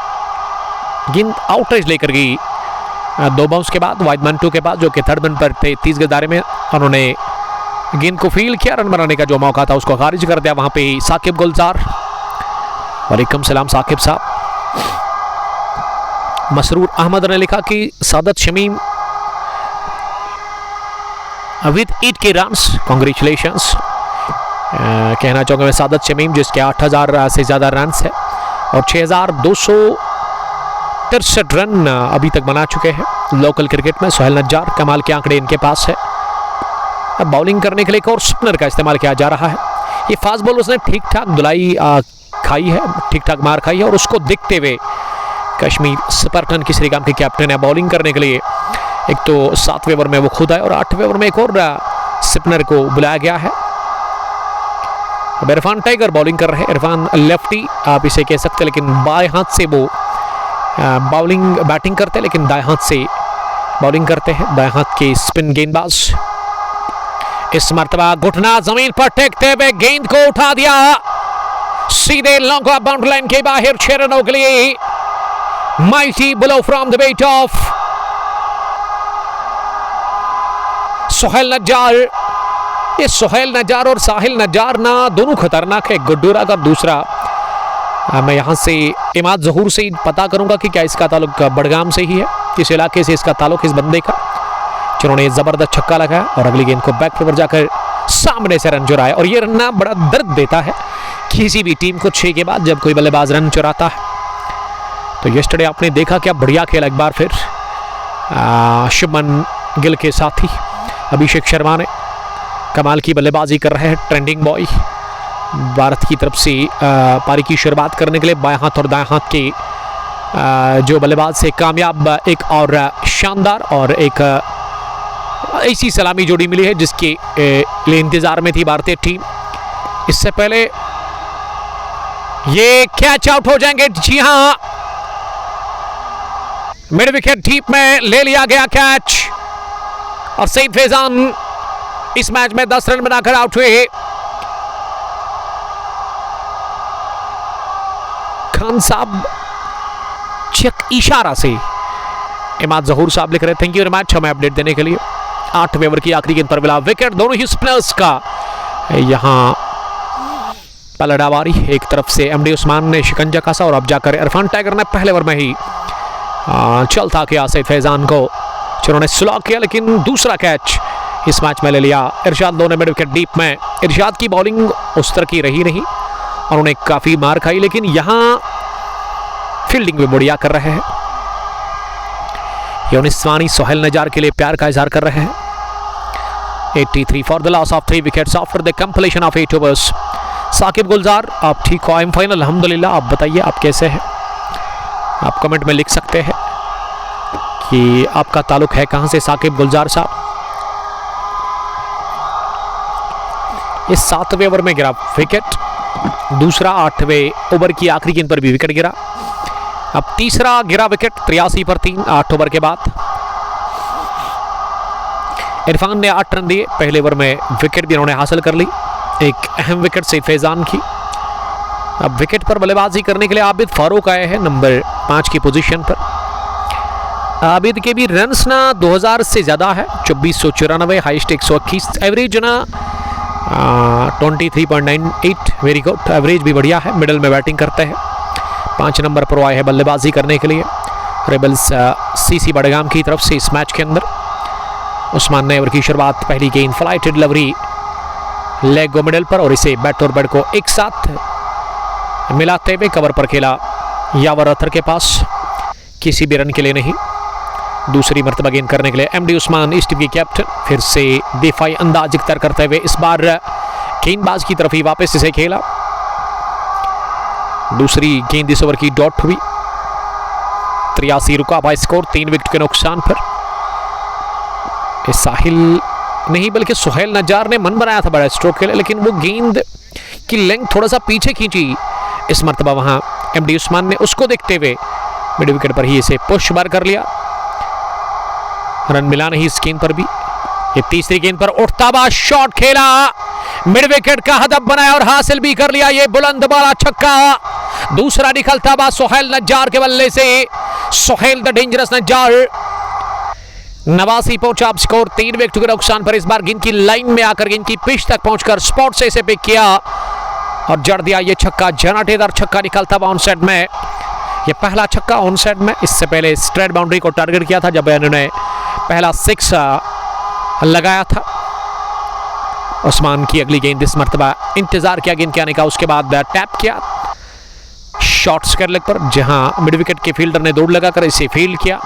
गेंद आउटरेज लेकर गई 2 बाउंस के बाद, वाइड मैन 2 के बाद, जो कि थर्ड मैन पर थे 30 गज दायरे में। उन्होंने गेंद को फील्ड किया, रन बनाने का जो मौका था उसको खारिज कर दिया। वहां पे साकिब गुलजार, वालेकुम सलाम साकिब साहब। मसरूर अहमद ने लिखा कि सादत शमीम विद 8 के रन्स, कांग्रेचुलेशंस कहना चाहूँगा मैं सादत शमीम, जिसके 8000 से ज़्यादा रन्स है और 6263 रन अभी तक बना चुके हैं लोकल क्रिकेट में। सोहेल नज्जार, कमाल के आंकड़े इनके पास है। अब बॉलिंग करने के लिए एक और स्पिनर का इस्तेमाल किया जा रहा है। ये फास्ट बॉल उसने ठीक ठाक धुलाई खाई है, ठीक ठाक मार खाई है, और उसको देखते हुए कश्मीर स्पर्टन केसरीगाम के कैप्टन है बॉलिंग करने के लिए। एक तो 7वें ओवर में वो खुद आए और 8वें ओवर में एक और स्पिनर को बुलाया गया है। अब इरफान टाइगर बॉलिंग कर रहे हैं। इरफान लेफ्टी आप इसे कह सकते हैं, लेकिन बाएं हाथ से वो बैटिंग करते हैं, लेकिन दाएं हाथ से बॉलिंग करते हैं। दाएं हाथ के स्पिन गेंदबाज। इस मर्तबा घुटना जमीन पर टेकते हुए गेंद को उठा दिया सीधे लॉन्ग बाउंड्री लाइन के बाहर 6 रनों के लिए। Mighty blow from the weight of Sohail Najjar. ये सोहेल नज्जार और साहिल नज्जार ना दोनों खतरनाक है। गुड्डूरा का दूसरा मैं यहां से इमाद जहूर से पता करूंगा कि क्या इसका ताल्लुक बड़गाम से ही है, किस इलाके से इसका ताल्लुक इस बंदे का, जिन्होंने जबरदस्त छक्का लगाया और अगली गेंद को बैक पर जाकर सामने से रन चुराया। और ये रन ना बड़ा दर्द देता है किसी भी टीम को 6 के बाद जब कोई बल्लेबाज रन चुराता है। तो यस्टरडे आपने देखा क्या बढ़िया खेला एक बार फिर शुभमन गिल के साथी अभिषेक शर्मा ने कमाल की बल्लेबाजी कर रहे हैं। ट्रेंडिंग बॉय भारत की तरफ से पारी की शुरुआत करने के लिए बाएं हाथ और दाएं हाथ के जो बल्लेबाज से कामयाब एक और शानदार और एक ऐसी सलामी जोड़ी मिली है जिसके लिए इंतजार में थी भारतीय टीम। इससे पहले ये कैच आउट हो जाएंगे। जी हां, मिड विकेट डीप में ले लिया गया कैच और सईद फैजान इस मैच में 10 रन बनाकर आउट हुए। खान साहब चेक इशारा से इमाद जहूर साहब लिख रहे थैंक यू वेरी मच हमें अपडेट देने के लिए। 8वें ओवर की आखिरी गेंद पर मिला विकेट दोनों ही स्पिनर्स का। यहां पलड़ावारी एक तरफ से एमडी उस्मान ने शिकंजा कसा और अब जाकर इरफान टाइगर ने पहले ओवर में ही चलता किया सईद फैजान को, जिन्होंने स्लॉग किया लेकिन दूसरा कैच इस मैच में ले लिया। इरशाद लोन ने मिड विकेट डीप में। इरशाद की बॉलिंग उस तरह की रही नहीं और उन्हें काफी मार खाई, लेकिन यहां फील्डिंग भी बढ़िया कर रहे हैं। यूनिस स्वानी सोहेल नजार के लिए प्यार का इजहार कर रहे हैं। 83 for the loss of 3 wickets after the completion of 8 overs. Saqib Gulzar आप ठीक हो? आई एम फाइन अल्हम्दुलिल्लाह। आप बताइए आप कैसे हैं? आप कमेंट में लिख सकते हैं कि आपका ताल्लुक है कहां से साकिब गुलजार साहब। इस 7वें ओवर में गिरा विकेट, दूसरा 8वें ओवर की आखिरी गेंद पर भी विकेट गिरा। अब तीसरा गिरा विकेट 83 पर 3 8 ओवर के बाद। इरफान ने 8 रन दिए। पहले ओवर में विकेट भी उन्होंने हासिल कर ली, एक अहम विकेट सईद फैजान की। अब विकेट पर बल्लेबाजी करने के लिए आबिद फारूक आए हैं नंबर 5 की पोजीशन पर। आबिद के भी रन्स ना 2000 से ज़्यादा है, 2494, हाईएस्ट 121, एवरेज ना 23.98, वेरी गुड, एवरेज भी बढ़िया है। मिडल में बैटिंग करते हैं। 5 नंबर पर आए हैं बल्लेबाजी करने के लिए रेबल्स सीसी बड़गाम की तरफ से। इस मैच के अंदर उस्मान ने ओवर की शुरुआत, पहली गेंद फ्लाइटेड डिलीवरी लेग गो मिडल पर और इसे बैट और बैट को एक साथ मिलाते हुए कवर पर खेला यावर अतर के पास, किसी भी रन के लिए नहीं। दूसरी मर्तबा गेंद करने के लिए एमडी उस्मान इस टीम के कैप्टन फिर से दिफाई अंदाज इख्तियार करते हुए इस बार गेंदबाज की तरफ ही वापस इसे खेला। दूसरी गेंद इस ओवर की डॉट हुई। 83 रुका हुआ स्कोर 3 विकेट के नुकसान पर। साहिल नहीं बल्कि सोहेल नजार ने मन बनाया था बड़ा स्ट्रोक के लिए, लेकिन वो गेंद की लेंथ थोड़ा सा पीछे खींची इस मर्तबा। वहां एमडी उस्मान ने उसको देखते हुए मिड विकेट पर ही इसे पुश बार कर लिया। रन मिला नहीं इस गेंद पर भी। ये तीसरी गेंद पर उठता हुआ शॉट खेला, मिड विकेट का हदफ बनाया और हासिल भी कर लिया। ये बुलंद वाला छक्का दूसरा निकलता हुआ सोहेल नजार के बल्ले से। सोहेल द डेंजरस नजार 89 पहुंचा स्कोर 3 विकेट के नुकसान पर। इस बार गेंद की लाइन में आकर गेंद की पिच तक पहुंचकर स्पॉट से इसे पिक किया और जड़ दिया ये छक्का। जनाटेदार छक्का निकलता हुआ ऑन साइड में। ये पहला छक्का ऑन साइड में। इससे पहले स्ट्रेट बाउंड्री को टारगेट किया था जब इन्होंने पहला 6 लगाया था। उस्मान की अगली गेंद इस मर्तबा इंतजार किया गेंद के आने का, उसके बाद टैप किया शॉर्ट स्क्वायर लेग पर, जहां मिड विकेट के फील्डर ने दौड़ लगाकर इसे फील्ड किया,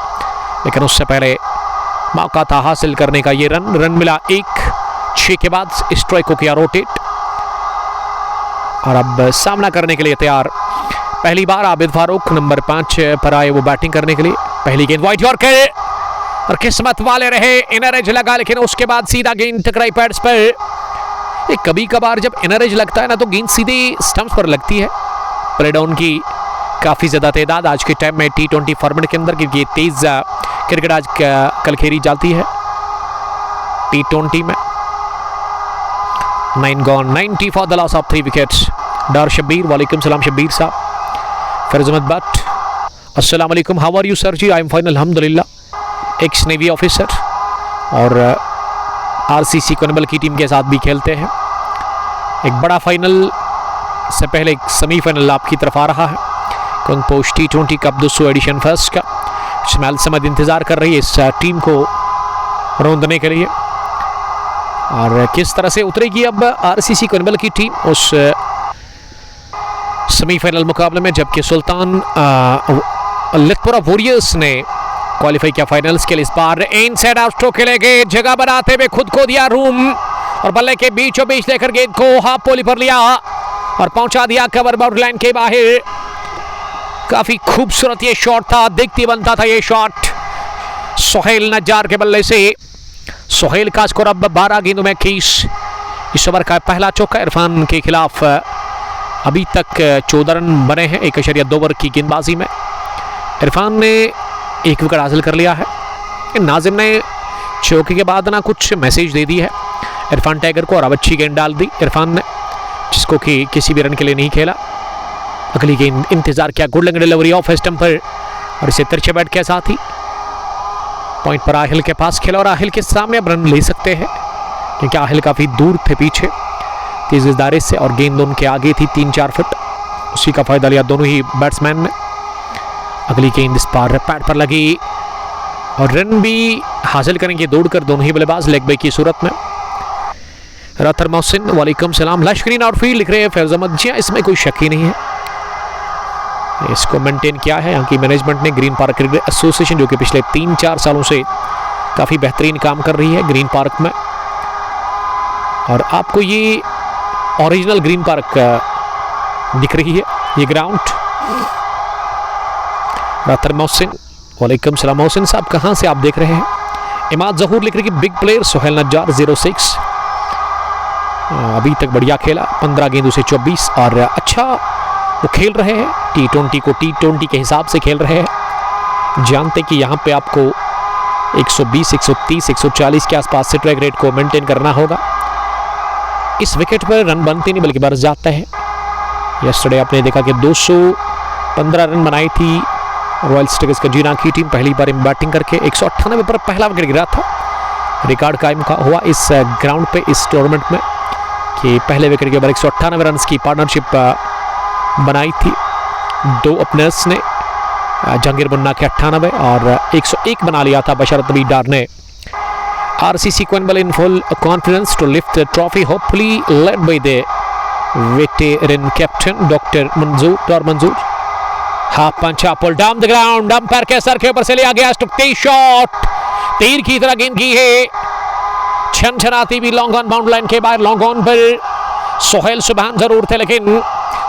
लेकिन उससे पहले मौका था हासिल करने का। ये रन मिला 1 6 के बाद स्ट्राइक को किया रोटेट और अब सामना करने के लिए तैयार। पहली बार आबिद फारूक नंबर 5 पर आए वो बैटिंग करने के लिए। पहली गेंद वाइड यॉर्कर और किस्मत वाले रहे, इनर एज लगा, लेकिन उसके बाद सीधा गेंद टकराई पैड्स पर। कभी कभार जब इनर एज लगता है ना तो गेंद सीधी स्टंप्स पर लगती है। प्ले डाउन की काफ़ी ज़्यादा तादाद आज के टाइम में T20 फॉर्मेट के अंदर, क्योंकि तेज़ क्रिकेट आज कल खेली जाती है T20 में। 9 gone, 90 for the loss of 3 wickets. Dar Shabbir, वालेकुम सलाम शब्बीर साहब। फिरोज अहमद भट्ट, अस्सलाम वालेकुम, how are you sir ji? I am fine अल्हम्दुलिल्लाह। एक्स नेवी ऑफिसर और RCC कोनबल की टीम के साथ भी खेलते हैं। एक बड़ा फाइनल से पहले एक सेमीफाइनल आपकी तरफ आ रहा है Kang post T20 cup 200 edition first का। शमाल समद इंतज़ार कर रही है इस टीम को रौंदने के लिए, और किस तरह से उतरेगी अब RCC कोनबल की टीम उस सेमीफाइनल मुकाबले में, जबकि सुल्तान लखपुरा वॉरियर्स ने क्वालिफाई किया फाइनल्स के लिए। इस बार इनसाइड आउट स्ट्रोक खेले गए, जगह बनाते हुए खुद को दिया रूम और बल्ले के बीचों बीच लेकर गेंद को हाफ पोली पर लिया और पहुंचा दिया कवर बाउंड्री लाइन के बाहर। काफी खूबसूरत ये शॉट था, दिखती बनता था ये शॉट सोहेल नज्जार के बल्ले से। सोहेल का स्कोर अब 12 गेंदों में 21। इस ओवर का पहला चौका इरफान के खिलाफ। अभी तक 14 रन बने हैं 1.2 ओवर की गेंदबाजी में। इरफान ने 1 विकेट हासिल कर लिया है। नाजिम ने चौके के बाद ना कुछ मैसेज दे दी है इरफान टाइगर को, और अब अच्छी गेंद डाल दी इरफान ने, जिसको कि किसी भी रन के लिए नहीं खेला। अगली गेंद इंतजार किया, good long delivery of stumper और इसे तिरछे बैट के साथ ही पॉइंट पर आहिल के पास खेला, और आहिल के सामने अब रन ले सकते हैं क्योंकि आहिल काफ़ी दूर थे पीछे तेज दायरे से, और गेंद उनके आगे थी 3-4 फुट। उसी का फायदा लिया दोनों ही बैट्समैन ने। अगली गेंद इस बार पैड पर लगी और रन भी हासिल करेंगे दौड़कर दोनों ही बल्लेबाज लेग बाई की सूरत में। रातर मोहसिन, वालेकुम सलाम। लश्करीन आउटफील्ड लिख रहे हैं फैज़ अहमद जी, इसमें कोई शक ही नहीं है, इसको मेंटेन किया है यहाँ की मैनेजमेंट ने। ग्रीन पार्क क्रिकेट एसोसिएशन जो कि पिछले 3-4 सालों से काफ़ी बेहतरीन काम कर रही है ग्रीन पार्क में, और आपको ये ओरिजिनल ग्रीन पार्क दिख रही है ये ग्राउंड। रातर मोहसिन, वालेकुम सलाम। मोहसिन साहब कहाँ से आप देख रहे हैं? इमाद जहूर लिख रही है बिग प्लेयर सोहेल नज्जार 06। अभी तक बढ़िया खेला, 15 गेंदों से 24, और अच्छा वो खेल रहे हैं। T20 को T20 के हिसाब से खेल रहे हैं। जानते कि यहाँ पे आपको 120, 130, 140 के आसपास से स्ट्राइक रेट को मेंटेन करना होगा। इस विकेट पर रन बनते नहीं बल्कि बरस जाता है। यस्टरडे आपने देखा कि 215 रन बनाई थी रॉयल स्टिगर्स का जीना की टीम पहली बार बैटिंग करके। 198 पर पहला विकेट गिरा था, रिकॉर्ड कायम हुआ इस ग्राउंड पे इस टूर्नामेंट में कि पहले विकेट के बाद 198 रन की पार्टनरशिप बनाई थी। 2 ओपनर्स ने, जहांगीर मुन्ना के 98 और 101 बना लिया था बशरत नबी डार ने। RCC Konibal in full confidence to lift the trophy, hopefully led by the veteran captain doctor Manzoor. Half punch pull down the ground, umpire के सर के ऊपर से लिया गया स्टुक्ती शॉट, तीर की तरह गेंद की है, छनछनाती भी लॉन्ग ऑन बाउंड्री लाइन के बाहर। लॉन्ग ऑन पर सोहेल सुबहान जरूर थे, लेकिन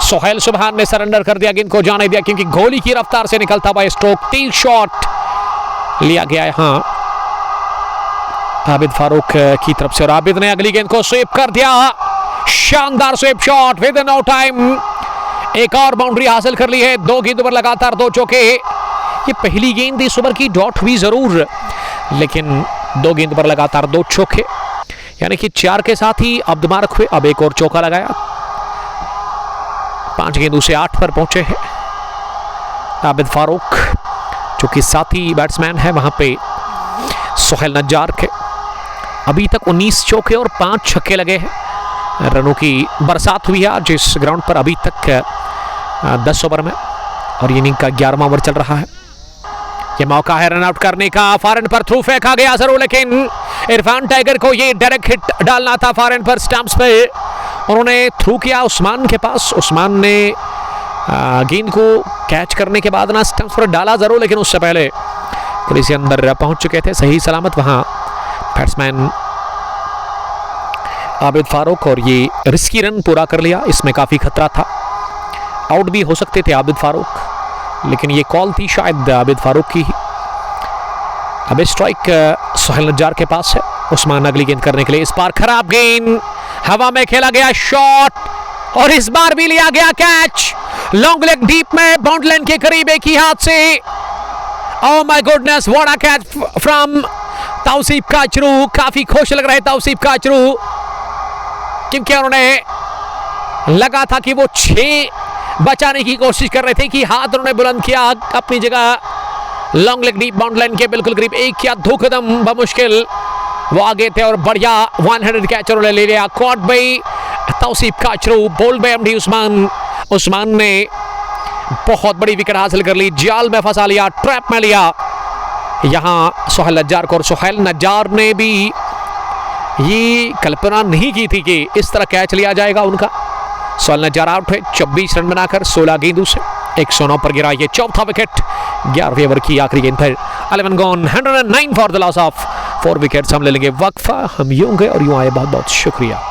सोहेल सुबहान ने सरेंडर कर दिया, गेंद को जाने दिया क्योंकि गोली की रफ्तार से निकलता हुआ स्ट्रोक तीर शॉट लिया गया यहाँ आबिद फारूक की तरफ से, और आबिद ने अगली गेंद को स्वीप कर दिया। शानदार sweep shot with no time, एक और बाउंड्री हासिल कर ली है। 2 गेंदों पर लगातार 2 चौके। ये पहली गेंद इस ओवर की डॉट हुई जरूर, लेकिन 2 गेंद पर लगातार 2 चौके, यानी कि 4 के साथ ही अब्दमारक हुए। अब एक और चौका लगाया, 5 गेंदों से 8 पर पहुंचे हैं आबिद फारूक, जो कि साथी बैट्समैन है वहां पे सोहेल नज्जार के। अभी तक 19 चौके और 5 छक्के लगे हैं। रनों की बरसात हुई है आज इस ग्राउंड पर अभी तक 10 ओवर में, और इनिंग का 11वां ओवर चल रहा है। ये मौका है रन आउट करने का। फॉरन पर थ्रू फेंका गया जरूर, लेकिन इरफान टाइगर को ये डायरेक्ट हिट डालना था फॉरन पर स्टंप्स पे। उन्होंने थ्रू किया उस्मान के पास, उस्मान ने गेंद को कैच करने के बाद ना स्टंप्स पर डाला जरूर, लेकिन उससे पहले क्रीज के अंदर पहुंच चुके थे सही सलामत वहां बैट्समैन आबिद फारूक, और ये रिस्की रन पूरा कर लिया। इसमें काफ़ी खतरा था, आउट भी हो सकते थे आबिद फारूक, लेकिन ये कॉल थी शायद आबिद फारूक की ही। अब स्ट्राइक सोहेल नज्जार के पास है। उस्मान अगली गेंद करने के लिए, इस बार खराब गेंद, हवा में खेला गया शॉट, और इस बार भी लिया गया कैच। लॉन्ग लेग डीप में बाउंड्री लाइन के करीब एक ही हाथ से। Oh my goodness, what a catch from Tauseef Kachru. काफी खुश लग रहे तौसीफ काचरू, क्योंकि उन्होंने लगा था कि वो 6 बचाने की कोशिश कर रहे थे कि हाथ उन्होंने बुलंद किया अपनी जगह long leg deep boundary line के बिल्कुल करीब। एक या 2 कदम बमुश्किल वो आगे थे और बढ़िया वन हैंडेड कैच उन्होंने ले लिया। Caught by Tauseef Kachru, bowled by MD Usman. Usman ने बहुत बड़ी विकेट हासिल कर ली, जाल में फंसा लिया, ट्रैप में लिया यहां सुहेल नज्जार को। और सुहेल नज्जार ने भी ये कल्पना नहीं की थी कि इस तरह कैच लिया जाएगा उनका। सुहेल नज्जार आउट है 24 रन बनाकर 16 गेंदों से। 109 पर गिरा ये चौथा विकेट 11वें ओवर की आखिरी गेंद पर। 11 gone, 109 for the loss of 4 wickets. हम ले लेंगे वक्फा, हम यूं गए और यूं आए। बहुत बहुत शुक्रिया।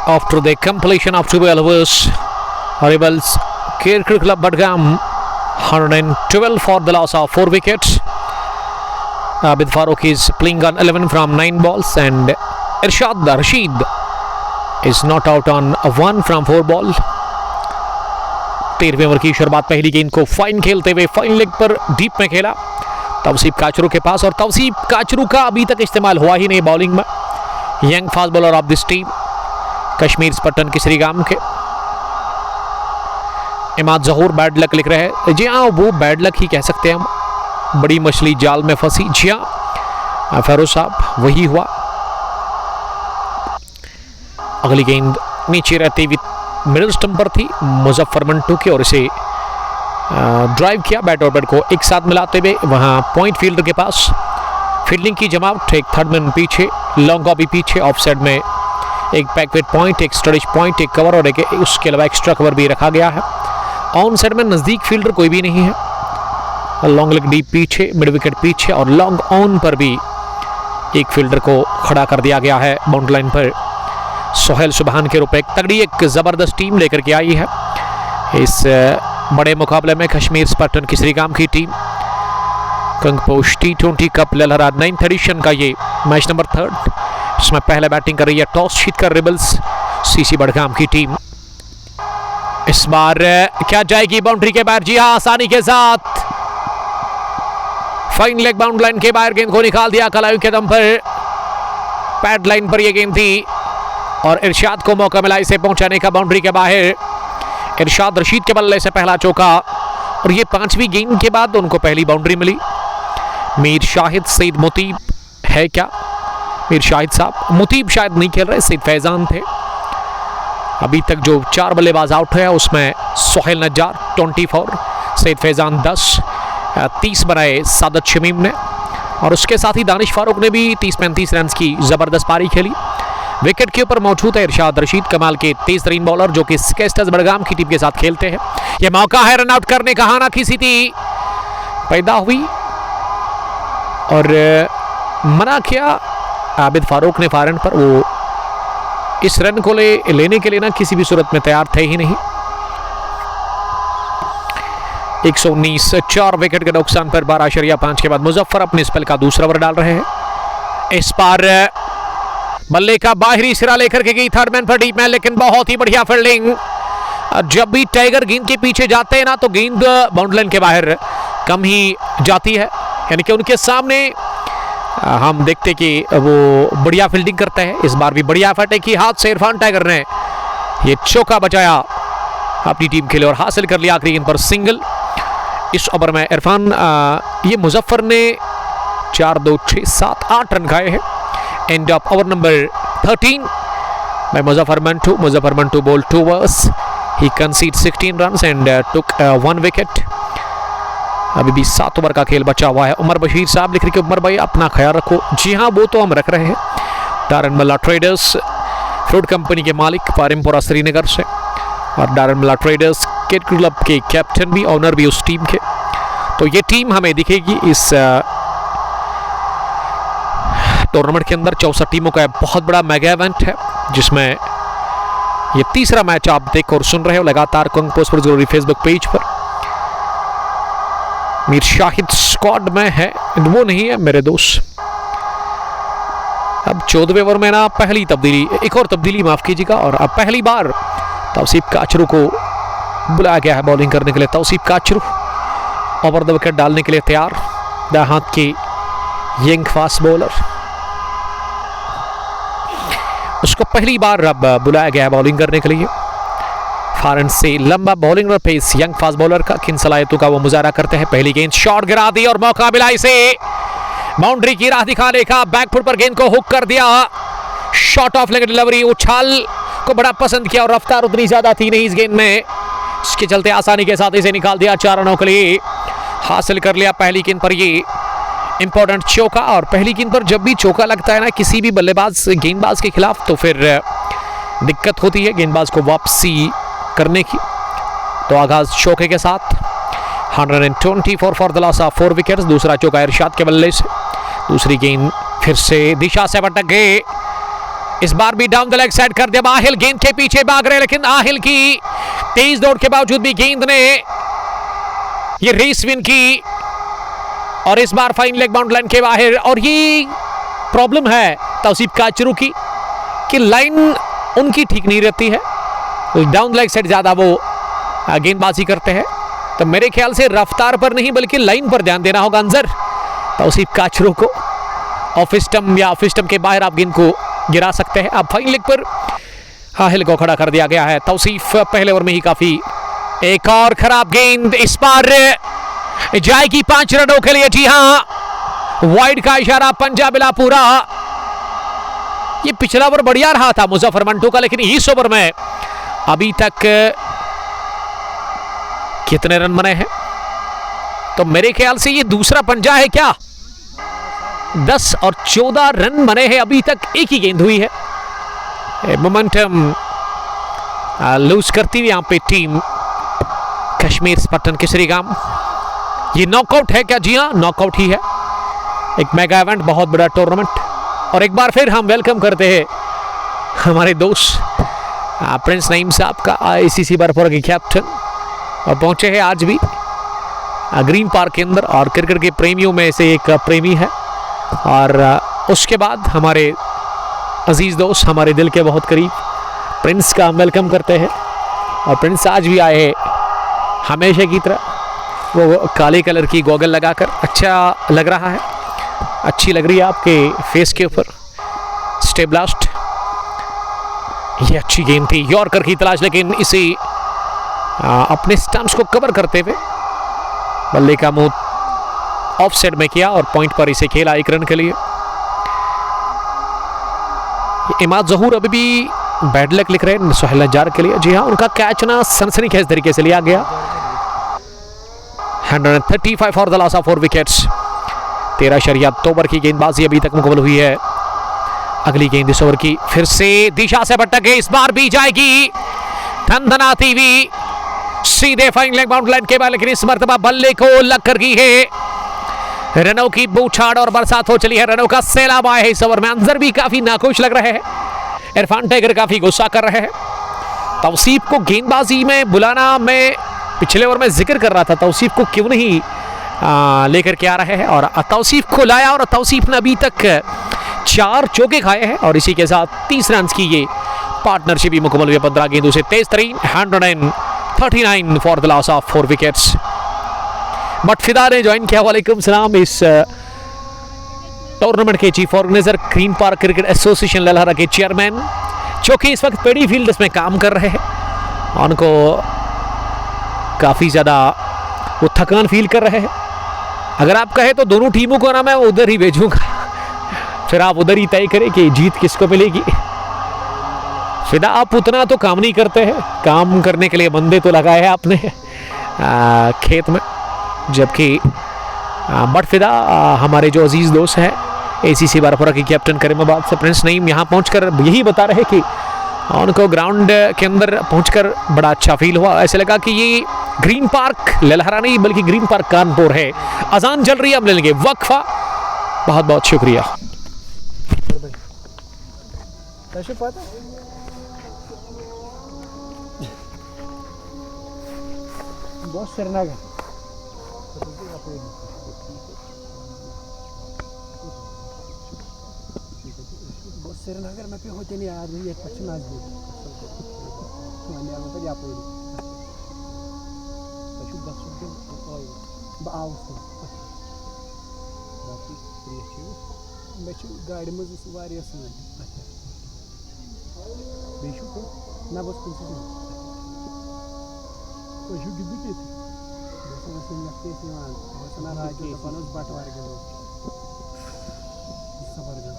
after the completion of 12 overs. Rebels Cricket Club Budgam 112 for the loss of 4 wickets. Abid Farooq is playing on 11 from 9 balls and Irshad Rashid is not out on 1 from 4 ball. 13वें over की शुरुआत पहली गेंद को fine खेलते हुए fine leg पर deep में खेला तौसीफ काचरू के पास, और तौसीफ काचरू का अभी तक इस्तेमाल हुआ ही नहीं बॉलिंग में। Young fast bowler of this team Kashmir Spartan Kesarigam के। इमाद जहूर बैड लक लिख रहे हैं। जी हाँ, वो बैड लक ही कह सकते हैं हम, बड़ी मछली जाल में फंसी। जी हाँ फेरोज साहब, वही हुआ। अगली गेंद नीचे रहती हुई मिडिल स्टंप पर थी मुजफ्फर मंटू की, और इसे ड्राइव किया बैट और बॉल को एक साथ मिलाते हुए वहां पॉइंट फील्डर के पास। फील्डिंग की जमावट, एक थर्ड मैन पीछे, लॉन्ग ऑफ भी पीछे, ऑफ साइड में एक बैकवेट पॉइंट, एक स्टडिश पॉइंट, एक कवर और एक उसके अलावा एक्स्ट्रा कवर भी रखा गया है। ऑन साइड में नज़दीक फील्डर कोई भी नहीं है। लॉन्ग लेग डीप पीछे, मिड विकेट पीछे, और लॉन्ग ऑन पर भी एक फील्डर को खड़ा कर दिया गया है बाउंड्री लाइन पर। सोहेल सुबहान के रूप एक तगड़ी एक ज़बरदस्त टीम लेकर के आई है इस बड़े मुकाबले में कश्मीर स्पट्टन किसरी गाम की team. Kangposh T20 cup Lalhara 9th edition का ये मैच नंबर 3, इसमें पहले बैटिंग कर रही है टॉस जीतकर रिबल्स सीसी बड़गाम की टीम। इस बार क्या जाएगी बाउंड्री के बाहर? जी हाँ, आसानी के साथ फाइन लेग बाउंड्री लाइन के बाहर गेंद को निकाल दिया कलायु के दम पर। पैड लाइन पर यह गेंद थी और इरशाद को मौका मिला इसे पहुंचाने का बाउंड्री के बाहर। इरशाद रशीद के बल्ले से पहला चौका, और ये 5वीं गेंद के बाद उनको पहली बाउंड्री मिली। मीर शाहिद सईद मुतीब है क्या? मीर शाहिद साहब, मुतीब शायद नहीं खेल रहे, सईद फैजान थे। अभी तक जो 4 बल्लेबाज आउट है उसमें सोहेल नज्जार 24, सईद फैजान 10, 30 बनाए सादत शमीम ने, और उसके साथ ही दानिश फारूक ने भी 30-35 रन की ज़बरदस्त पारी खेली। विकेट के ऊपर मौजूद है इरशाद रशीद, कमाल के तेज तरीन बॉलर जो कि स्केस्टर्स बड़गाम की टीम के साथ खेलते हैं। यह मौका है रन आउट करने का, हाना की स्थिति पैदा हुई और मना किया आबिद फारूक ने फारन पर। वो इस रन को लेने के लिए ना किसी भी सूरत में तैयार थे ही नहीं। 119 4 विकेट के नुकसान पर 12.5 के बाद मुजफ्फर अपने स्पेल का दूसरा ओवर डाल रहे हैं। इस बार बल्ले का बाहरी सिरा लेकर के गई थर्ड मैन पर डीप में, लेकिन बहुत ही बढ़िया फील्डिंग। जब भी टाइगर गेंद के पीछे जाते हैं ना तो गेंद बाउंड्री लाइन के बाहर कम ही जाती है, यानी कि उनके सामने हम देखते कि वो बढ़िया फील्डिंग करते हैं। इस बार भी बढ़िया एफर्ट है कि हाथ से इरफान टाइगर ने ये चौका बचाया अपनी टीम के लिए और हासिल कर लिया आखिरी गेंद पर सिंगल। इस ओवर में इरफान ये मुजफ्फर ने 4, 2, 6, 7, 8 रन खाए हैं। End of over number 13 by Muzaffar Mantu. Muzaffar Mantu bowled 2 overs. He conceded 16 runs and took 1 wicket. अभी भी 7 ओवर का खेल बचा हुआ है। उमर बशीर साहब लिख रहे कि उमर भाई अपना ख्याल रखो। जी हाँ, वो तो हम रख रहे हैं। डारन मल्ला ट्रेडर्स फ्रूट कंपनी के मालिक पारिमपुरा श्रीनगर से, और डारन मल्ला ट्रेडर्स क्रिकेट क्लब के कैप्टन भी, ऑनर भी उस टीम के। तो ये टीम हमें दिखेगी इस टूर्नामेंट के अंदर। 64 टीमों का बहुत बड़ा मेगा इवेंट है जिसमें ये तीसरा मैच आप देख और सुन रहे हो लगातार कंग पोस्ट पर जरूरी फेसबुक पेज पर। मीर शाहिद स्क्वाड में है, वो नहीं है मेरे दोस्त। अब 14वें ओवर में ना पहली तब्दीली, एक और तब्दीली माफ कीजिएगा, और अब पहली बार तौसीफ काचरू को बुलाया गया है बॉलिंग करने के लिए। Tauseef Kachru over the wicket डालने के लिए तैयार, दाएं हाथ की यंग फास्ट बॉलर, उसको पहली बार अब बुलाया गया है बॉलिंग करने के लिए। फारन से लंबा बॉलिंग और पेस यंग फास्ट बॉलर का किन सलाहियतों का वो मुजाहरा करते हैं। पहली गेंद शॉट गिरा दी और मौका मिला इसे बाउंड्री की राह दिखाने का। बैकफुट पर गेंद को हुक कर दिया, शॉट ऑफ लेग डिलीवरी, उछाल को बड़ा पसंद किया और रफ्तार उतनी ज्यादा थी नहीं इस गेंद में, इसके चलते आसानी के साथ इसे निकाल दिया। 4 रनों के लिए हासिल कर लिया पहली गेंद पर ये इंपॉर्टेंट चौका। और पहली गेंद पर जब भी चौका लगता है ना किसी भी बल्लेबाज गेंदबाज के खिलाफ तो फिर दिक्कत होती है गेंदबाज को वापसी करने की। तो आगाज चौके के साथ 124 for the loss of 4 wickets. दूसरा चौका इरशाद के बल्ले से, दूसरी गेंद फिर से दिशा से भटक गए इस बार भी डाउन द लेग साइड कर दिया। आहिल गेंद के पीछे भाग रहे, लेकिन आहिल की तेज दौड़ के बावजूद भी गेंद ने ये रेस विन की और इस बार फाइन लेग बाउंड लाइन के बाहर। और ये प्रॉब्लम है तौसीफ काचरू की कि लाइन उनकी ठीक नहीं रहती है, डाउन लेग साइड ज्यादा वो गेंदबाजी करते हैं। तो मेरे ख्याल से रफ्तार पर नहीं बल्कि लाइन पर ध्यान देना होगा अंजर तौसीफ काचरू को। ऑफ स्टंप या ऑफ स्टंप के बाहर आप गेंद को गिरा सकते हैं। अब फाइन लेग पर आहिल को खड़ा कर दिया गया है। तौसीफ पहले ओवर में ही काफी। एक और खराब गेंद, इस बार जाएगी 5 रनों के लिए। जी हां, वाइड का इशारा पंजाब इलापूरा। ये पिछला ओवर बढ़िया रहा था मुजफ्फर मंटू का, लेकिन इस ओवर में अभी तक कितने रन बने हैं? तो मेरे ख्याल से ये दूसरा पंजा है क्या? 10 और 14 रन बने हैं अभी तक, एक ही गेंद हुई है। मोमेंटम लूज करती हुई यहां पे टीम कश्मीर स्पार्टन केसरीगाम। ये नॉकआउट है क्या? जी हां, नॉकआउट ही है। एक मेगा इवेंट, बहुत बड़ा टूर्नामेंट। और एक बार फिर हम वेलकम करते हैं हमारे दोस्त प्रिंस नईम साहब का, आईसीसी बरपुर के कैप्टन, और पहुंचे हैं आज भी ग्रीन पार्क के अंदर और क्रिकेट के प्रेमियों में से एक प्रेमी है। और उसके बाद हमारे अजीज दोस्त, हमारे दिल के बहुत करीब प्रिंस का हम वेलकम करते हैं। और प्रिंस आज भी आए हैं हमेशा की तरह, वो काले कलर की गॉगल लगाकर। अच्छा लग रहा है, अच्छी लग रही है आपके फेस के ऊपर स्टे ब्लास्ट। ये अच्छी गेंद थी, यॉर्कर की तलाश, लेकिन इसे अपने स्टंप्स को कवर करते हुए बल्ले का मुंह ऑफ साइड में किया और पॉइंट पर इसे खेला 1 रन के लिए। इमाद जहूर अभी भी बैड लक लिख रहे हैं सोहेल नज्जार के लिए। जी हाँ, उनका कैच ना सनसनीखेज तरीके से लिया गया। 135 for the loss of 4 wickets. 13 over की गेंदबाजी अभी तक मुकम्मल हुई है। अगली गेंद इस ओवर की फिर से दिशा से भटक गई, इस बार भी जाएगी धनधनाती हुई सीधे फाइन लेग बाउंड लाइन के बाद, लेकिन इस मर्तबा बल्ले को लग कर गई है। रनों की बूछाड़ और बरसात हो चली है, रनों का सैलाब आया है इस ओवर में। अंजर भी काफी नाखुश लग रहे हैं, इरफान टाइगर काफी गुस्सा कर रहे हैं। तौसीफ को गेंदबाजी में बुलाना, मैं पिछले ओवर में जिक्र कर रहा था तौसीफ को क्यों नहीं लेकर के आ रहे हैं, और तौसीफ को लाया और तौसीफ ने अभी तक 4 चौके खाए हैं और इसी के साथ 30 रन की ये पार्टनरशिप भी मुकम्मल हुई। 15 गेंदों से 23 139 for the loss of 4 wickets. Bhat Fida ने ज्वाइन किया। वालेकुम सलाम। इस टूर्नामेंट के chief organiser, Green Park Cricket Association Lalhara के चेयरमैन, जो कि इस वक्त पेडी फील्ड में काम कर रहे हैं, उनको काफ़ी ज़्यादा वो थकान फील कर रहे हैं। अगर आप कहें तो दोनों टीमों को ना मैं उधर ही भेजूंगा, फिर आप उधर ही तय करें कि जीत किसको मिलेगी। फिदा आप उतना तो काम नहीं करते हैं, काम करने के लिए बंदे तो लगाए हैं आपने खेत में, जबकि बट फिदा हमारे जो अजीज दोस्त हैं एसीसी बारापुरा की कैप्टन करीमाबाद से प्रिंस नईम यहाँ पहुंचकर यही बता रहे कि उनको ग्राउंड के अंदर पहुंचकर बड़ा अच्छा फील हुआ। ऐसे लगा कि ये ग्रीन पार्क ललहरा नहीं बल्कि ग्रीन पार्क कानपुर है। अजान चल रही है, अब ले लेंगे वक्फा। बहुत बहुत शुक्रिया। श्रीनगर में पे होते नहीं यार, ये पश्चिम नजदीक वाले आगे पर जा पड़ी तो शुभ बख्शों के बाव से बाकी प्रिय मैं छु गाड़ी में जिस वारिया सुन अच्छा बेशु को ना बस कुछ नहीं तो शु गिद्दी के बस मैं लगते हैं वहां बस ना राज के पनोस बाटवार के लोग सबर का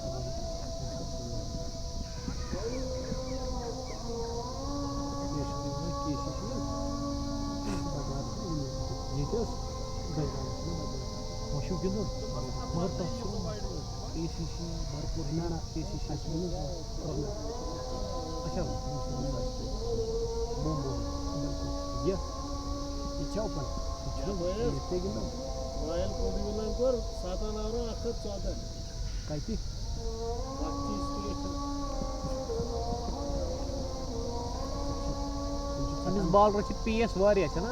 अमिस बॉल रचित पीएस वारिया छना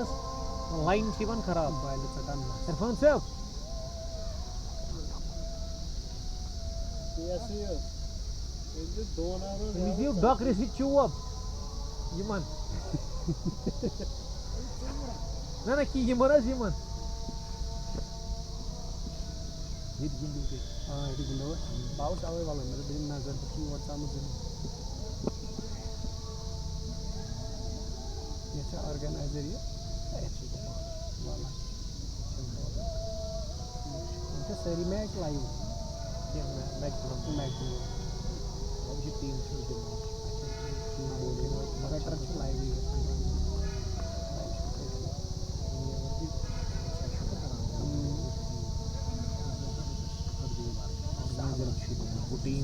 लाइन जीवन खराब बाइल चटान इरफान साहब रिव्यू डॉक रिसी चुप यमन ना की यमन as यमन हिट गिंदू के हां हिट गिंदू पाउस आवे वाला मेरे दिन नजर की और सामने ये अच्छा ऑर्गेनाइजर ये वाला इनका सरी मैच लाइव ये मैच अभी टीम से मगर ट्रक लाइव है टीम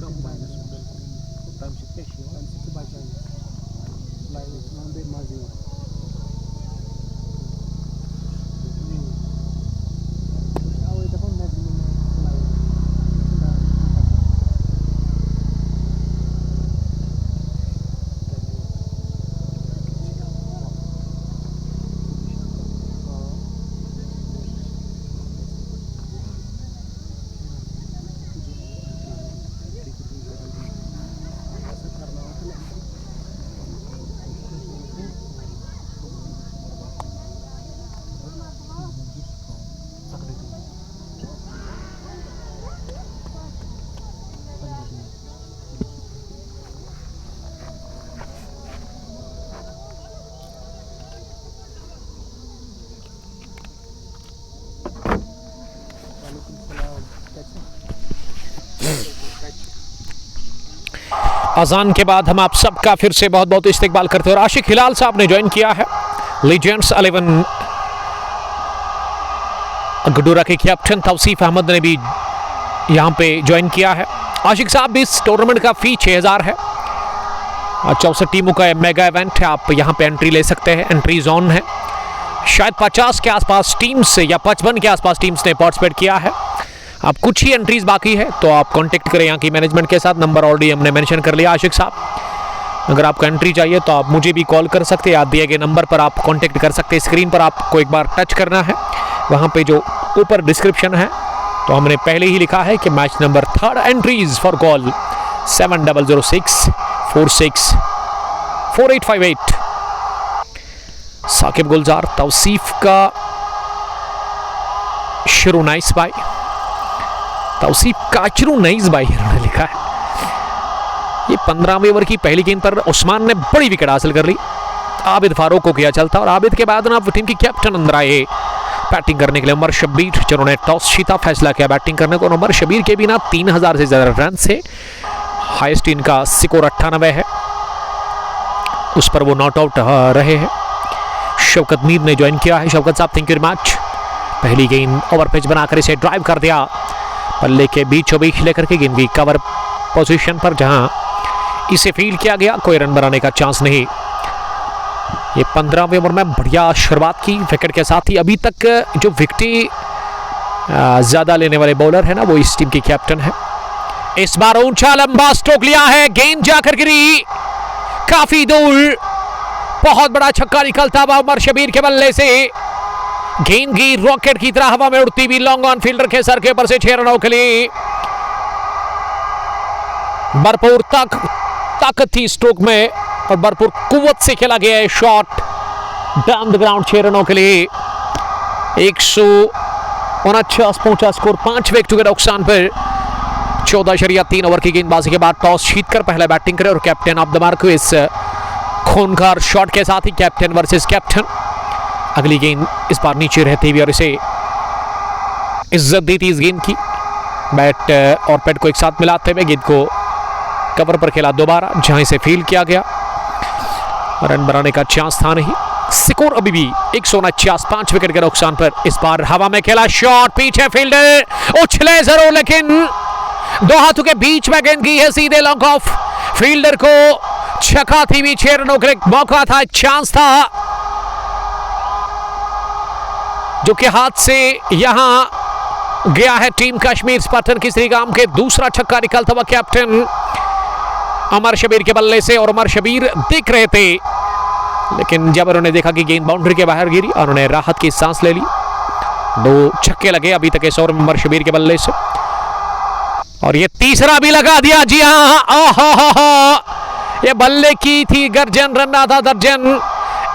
कम माइनस तम से कैसे से बचा लाइव नॉन दे माजी आओ ये दफा मैक्सिमम लाइव अजान के बाद हम आप सबका फिर से बहुत बहुत इस्तकबाल करते हैं और आशिक हिलाल साहब ने ज्वाइन किया है लीजेंड्स 11 गडूरा के कैप्टन तौसीफ अहमद ने भी यहां पे ज्वाइन किया है। आशिक साहब इस टूर्नामेंट का फी 6000 है। 64 टीमों का मेगा इवेंट है, आप यहां पे एंट्री ले सकते हैं। एंट्री जोन है, शायद 50 के आसपास टीम्स या 55 के आसपास टीम्स ने पार्टिसिपेट किया है। अब कुछ ही एंट्रीज बाकी है तो आप कांटेक्ट करें यहाँ की मैनेजमेंट के साथ। नंबर ऑलरेडी हमने मेंशन कर लिया आशिक साहब। अगर आपको एंट्री चाहिए तो आप मुझे भी कॉल कर सकते हैं या दिए गए नंबर पर आप कांटेक्ट कर सकते हैं। स्क्रीन पर आपको एक बार टच करना है, वहाँ पे जो ऊपर डिस्क्रिप्शन है तो हमने पहले ही लिखा है कि match number 3 entries for call 7006 46 4858। Saqib Gulzar Tauseef का शुरू nice bye, Tauseef Kachroo nice bye उन्होंने लिखा है। ये 15वें ओवर की पहली गेंद पर उस्मान ने बड़ी विकेट हासिल कर ली। आबिद फारूक को किया चलता और आबिद के बाद ना टीम की कैप्टन अंदर आए बैटिंग करने के लिए उमर शब्बीर, जिन्होंने टॉस जीता, फैसला किया बैटिंग करने को। उमर शब्बीर के बिना 3000 से ज्यादा रन से हाईएस्ट इनका स्कोर 98 है, उस पर वो नॉट आउट रहे हैं। शौकत मीर ने ज्वाइन किया है। शौकत साहब थैंक यू वेरी मच। पहली गेंद ओवर पिच बनाकर इसे ड्राइव कर दिया, पल्ले के बीचों बीच लेकर के गेंद की कवर पोजीशन पर जहां इसे फील्ड किया गया, कोई रन बनाने का चांस नहीं। ये 15वें ओवर में बढ़िया शुरुआत की विकेट के साथ ही। अभी तक जो विकेटें ज्यादा लेने वाले बॉलर है ना वो इस टीम की कैप्टन है। इस बार ऊंचा लंबा स्ट्रोक लिया है, गेंद जाकर गिरी काफी दूर, बहुत बड़ा छक्का निकलता हुआ उमर शब्बीर के बल्ले से। गेंद की रॉकेट की तरह हवा में उड़ती हुई लॉन्ग ऑन फील्डर के सर के ऊपर से 6 रनों के लिए। भरपूर ताकत थी स्ट्रोक में और भरपूर कुव्वत से खेला गया है शॉट डाउन द ग्राउंड 6 रनों के लिए। 149 पहुंचा स्कोर 5 विकेट के नुकसान पर। 14.3 ओवर की गेंदबाजी के बाद टॉस जीतकर पहले बैटिंग करे और कैप्टन ऑफ द मार्क इस खूनखार शॉट के साथ ही कैप्टन वर्सेस कैप्टन। अगली गेंद इस बार नीचे रहती हुई और इसे इज्जत दी थी इस गेंद की। बैट और पैड को एक साथ मिलाते हुए गेंद को कवर पर खेला दोबारा, जहां इसे फील्ड किया गया। रन बनाने का चांस था नहीं। स्कोर अभी भी 149, 5 विकेट के नुकसान पर। इस बार हवा में खेला शॉट, पीछे फील्डर उछले जरूर लेकिन दो हाथों के बीच में गेंद की है सीधे लॉन्ग ऑफ। फील्डर को छक्का थी भी 6 रनों के लिए मौका था, चांस था, जो कि हाथ से यहां गया है टीम कश्मीर स्पार्टन की श्रीगाम के। दूसरा छक्का निकलता हुआ कैप्टन उमर शब्बीर के बल्ले से और उमर शब्बीर दिख रहे थे लेकिन जब उन्होंने देखा कि गेंद बाउंड्री के बाहर गिरी, उन्होंने राहत की सांस ले ली। 2 छक्के लगे अभी तक इस ओवर में उमर शबीर के बल्ले से, और ये तीसरा भी लगा दिया। जी हाँ, ये बल्ले की थी गर्जन, रन था दर्जन।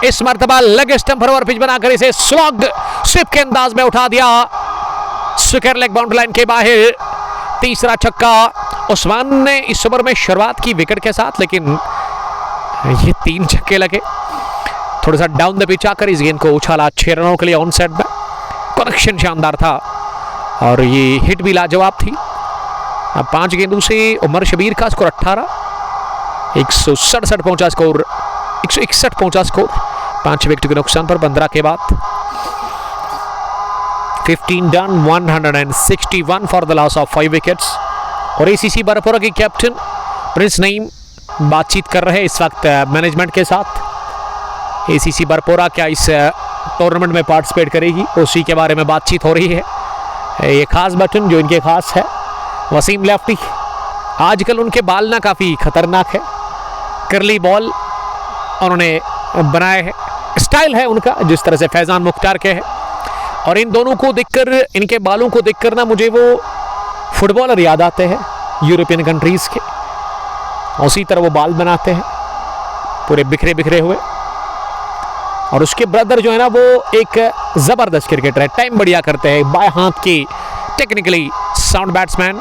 इस मर्तबा लेग स्टंप पर ओवर पिच बनाकर इसे स्लॉग स्विप के अंदाज में उठा दिया, स्क्वायर लेग बाउंड्री लाइन के बाहर। तीसरा छक्का उस्मान ने इस ओवर में शुरुआत की विकेट के साथ, लेकिन ये 3 छक्के लगे। थोड़ा सा डाउन द पिच आकर इस गेंद को उछाला 6 रनों के लिए ऑन साइड में। कनेक्शन शानदार था और ये हिट भी लाजवाब थी। अब 5 गेंदों से उमर शबीर का स्कोर 18, 167 पहुंचा स्कोर, 161 पहुंचा स्कोर। 5 विकेट के नुकसान पर 15 के बाद 15 done, 161 for the loss of 5 wickets. और एसीसी बारापोरा के कैप्टन प्रिंस नईम बातचीत कर रहे हैं इस वक्त मैनेजमेंट के साथ। एसीसी बारापोरा क्या इस टूर्नामेंट में पार्टिसिपेट करेगी, उसी के बारे में बातचीत हो रही है। ये खास बटन जो इनके खास है, वसीम लेफ्टी, आजकल उनके बाल ना काफ़ी खतरनाक है, करली बॉल उन्होंने बनाए हैं, स्टाइल है उनका जिस तरह से फैजान मुख्तार के है। और इन दोनों को देखकर, इनके बालों को देखकर ना मुझे वो फुटबॉलर याद आते हैं यूरोपियन कंट्रीज़ के, उसी तरह वो बाल बनाते हैं पूरे बिखरे बिखरे हुए। और उसके ब्रदर जो है ना वो एक ज़बरदस्त क्रिकेटर है, टाइम बढ़िया करते हैं, बाएं हाथ की technically sound batsman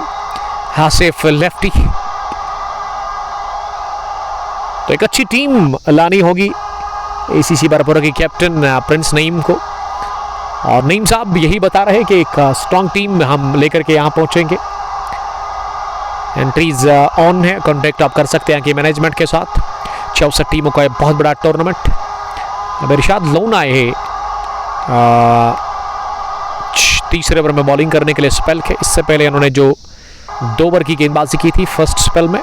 Hasif lefty. तो एक अच्छी टीम लानी होगी एसीसी बारापोरा के कैप्टन प्रिंस नईम को, और नईम साहब यही बता रहे हैं कि एक स्ट्रॉन्ग टीम हम लेकर के यहाँ पहुँचेंगे। एंट्रीज ऑन है, कॉन्टैक्ट आप कर सकते हैं कि मैनेजमेंट के साथ। 64 टीमों का बहुत बड़ा टूर्नामेंट। अब इरशाद लोन आए हैं तीसरे ओवर में बॉलिंग करने के लिए स्पेल के। इससे पहले उन्होंने जो 2 ओवर की गेंदबाजी की थी फर्स्ट स्पेल में,